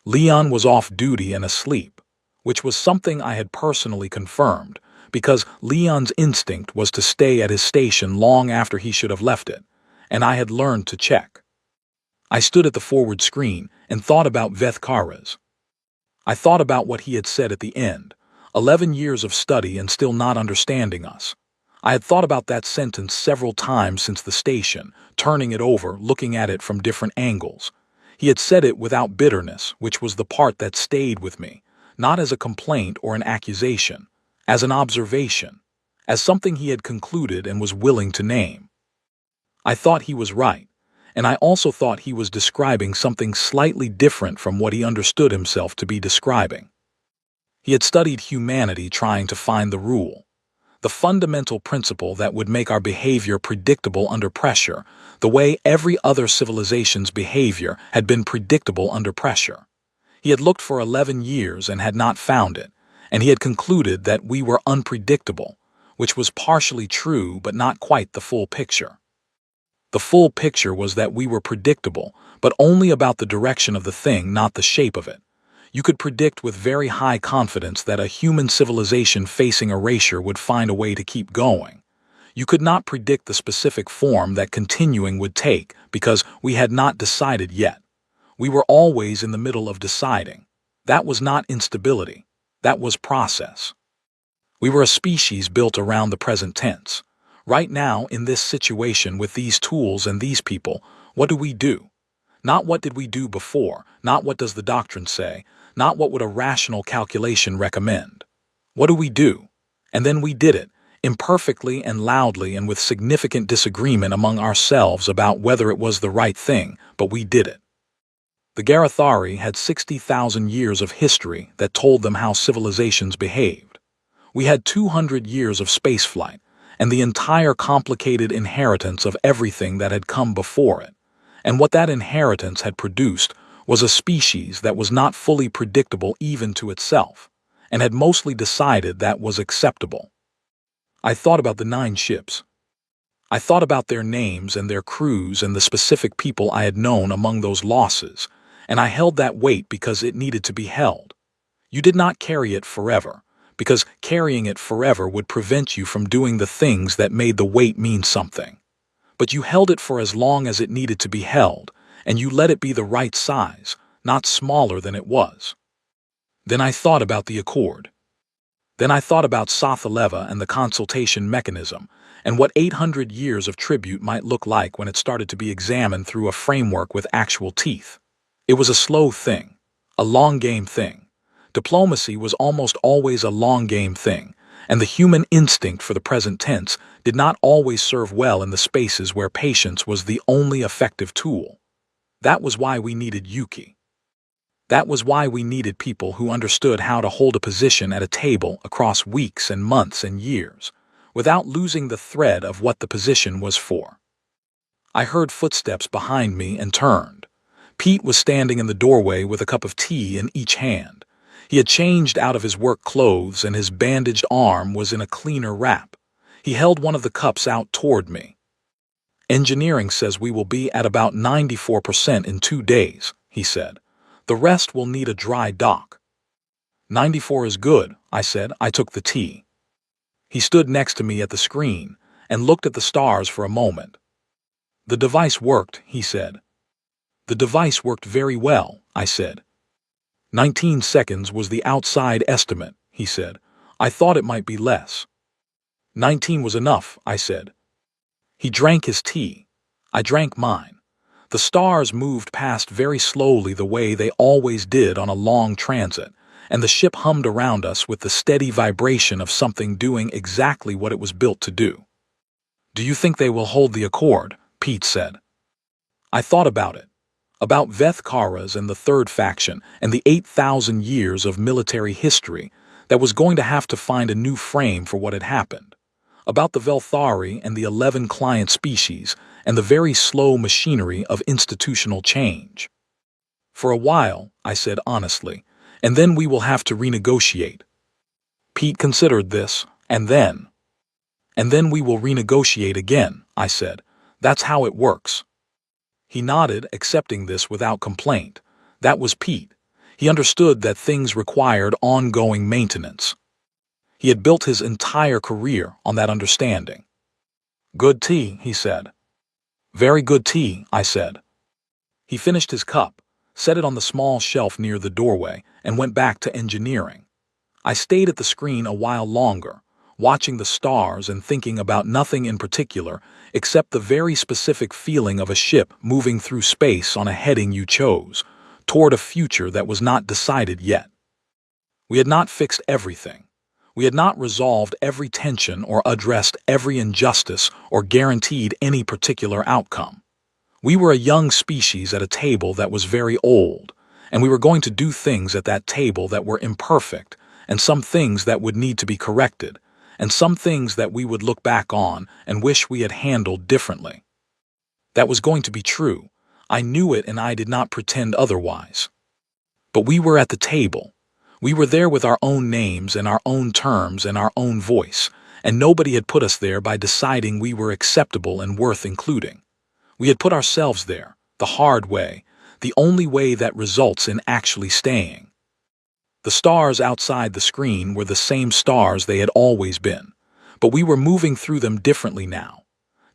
Leon was off duty and asleep, which was something I had personally confirmed, because Leon's instinct was to stay at his station long after he should have left it, and I had learned to check. I stood at the forward screen and thought about Vethkaras. I thought about what he had said at the end, 11 years of study and still not understanding us. I had thought about that sentence several times since the station, turning it over, looking at it from different angles. He had said it without bitterness, which was the part that stayed with me, not as a complaint or an accusation, as an observation, as something he had concluded and was willing to name. I thought he was right, and I also thought he was describing something slightly different from what he understood himself to be describing. He had studied humanity trying to find the rule, the fundamental principle that would make our behavior predictable under pressure, the way every other civilization's behavior had been predictable under pressure. He had looked for 11 years and had not found it, and he had concluded that we were unpredictable, which was partially true but not quite the full picture. The full picture was that we were predictable, but only about the direction of the thing, not the shape of it. You could predict with very high confidence that a human civilization facing erasure would find a way to keep going. You could not predict the specific form that continuing would take because we had not decided yet. We were always in the middle of deciding. That was not instability. That was process. We were a species built around the present tense. Right now, in this situation with these tools and these people, what do we do? Not what did we do before, not what does the doctrine say, not what would a rational calculation recommend. What do we do? And then we did it, imperfectly and loudly and with significant disagreement among ourselves about whether it was the right thing, but we did it. The Garathari had 60,000 years of history that told them how civilizations behaved. We had 200 years of spaceflight and the entire complicated inheritance of everything that had come before it. And what that inheritance had produced was a species that was not fully predictable even to itself, and had mostly decided that was acceptable. I thought about the 9 ships. I thought about their names and their crews and the specific people I had known among those losses, and I held that weight because it needed to be held. You did not carry it forever, because carrying it forever would prevent you from doing the things that made the weight mean something. But you held it for as long as it needed to be held, and you let it be the right size, not smaller than it was. Then I thought about the Accord. Then I thought about Sothaleva and the consultation mechanism, and what 800 years of tribute might look like when it started to be examined through a framework with actual teeth. It was a slow thing, a long-game thing. Diplomacy was almost always a long-game thing, and the human instinct for the present tense did not always serve well in the spaces where patience was the only effective tool. That was why we needed Yuki. That was why we needed people who understood how to hold a position at a table across weeks and months and years, without losing the thread of what the position was for. I heard footsteps behind me and turned. Pete was standing in the doorway with a cup of tea in each hand. He had changed out of his work clothes and his bandaged arm was in a cleaner wrap. He held one of the cups out toward me. "Engineering says we will be at about 94% in 2 days," he said. "The rest will need a dry dock." 94 is good, I said. I took the tea. He stood next to me at the screen and looked at the stars for a moment. The device worked, he said. The device worked very well, I said. 19 seconds was the outside estimate, he said. I thought it might be less. 19 was enough, I said. He drank his tea. I drank mine. The stars moved past very slowly the way they always did on a long transit, and the ship hummed around us with the steady vibration of something doing exactly what it was built to do. Do you think they will hold the accord? Pete said. I thought about it. About Veth Karas and the Third Faction and the 8,000 years of military history that was going to have to find a new frame for what had happened. About the Velthari and the 11 client species and the very slow machinery of institutional change. For a while, I said honestly, and then we will have to renegotiate. Pete considered this, and then we will renegotiate again, I said. That's how it works. He nodded, accepting this without complaint. That was Pete. He understood that things required ongoing maintenance. He had built his entire career on that understanding. Good tea, he said. Very good tea, I said. He finished his cup, set it on the small shelf near the doorway, and went back to engineering. I stayed at the screen a while longer, watching the stars and thinking about nothing in particular except the very specific feeling of a ship moving through space on a heading you chose, toward a future that was not decided yet. We had not fixed everything. We had not resolved every tension or addressed every injustice or guaranteed any particular outcome. We were a young species at a table that was very old, and we were going to do things at that table that were imperfect, and some things that would need to be corrected, and some things that we would look back on and wish we had handled differently. That was going to be true. I knew it, and I did not pretend otherwise. But we were at the table. We were there with our own names and our own terms and our own voice, and nobody had put us there by deciding we were acceptable and worth including. We had put ourselves there, the hard way, the only way that results in actually staying. The stars outside the screen were the same stars they had always been, but we were moving through them differently now,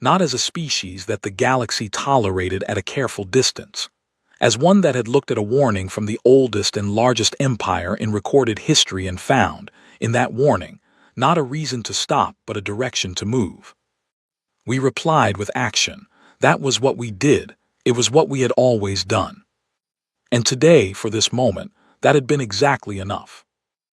not as a species that the galaxy tolerated at a careful distance, as one that had looked at a warning from the oldest and largest empire in recorded history and found, in that warning, not a reason to stop but a direction to move. We replied with action. That was what we did. It was what we had always done. And today, for this moment, that had been exactly enough.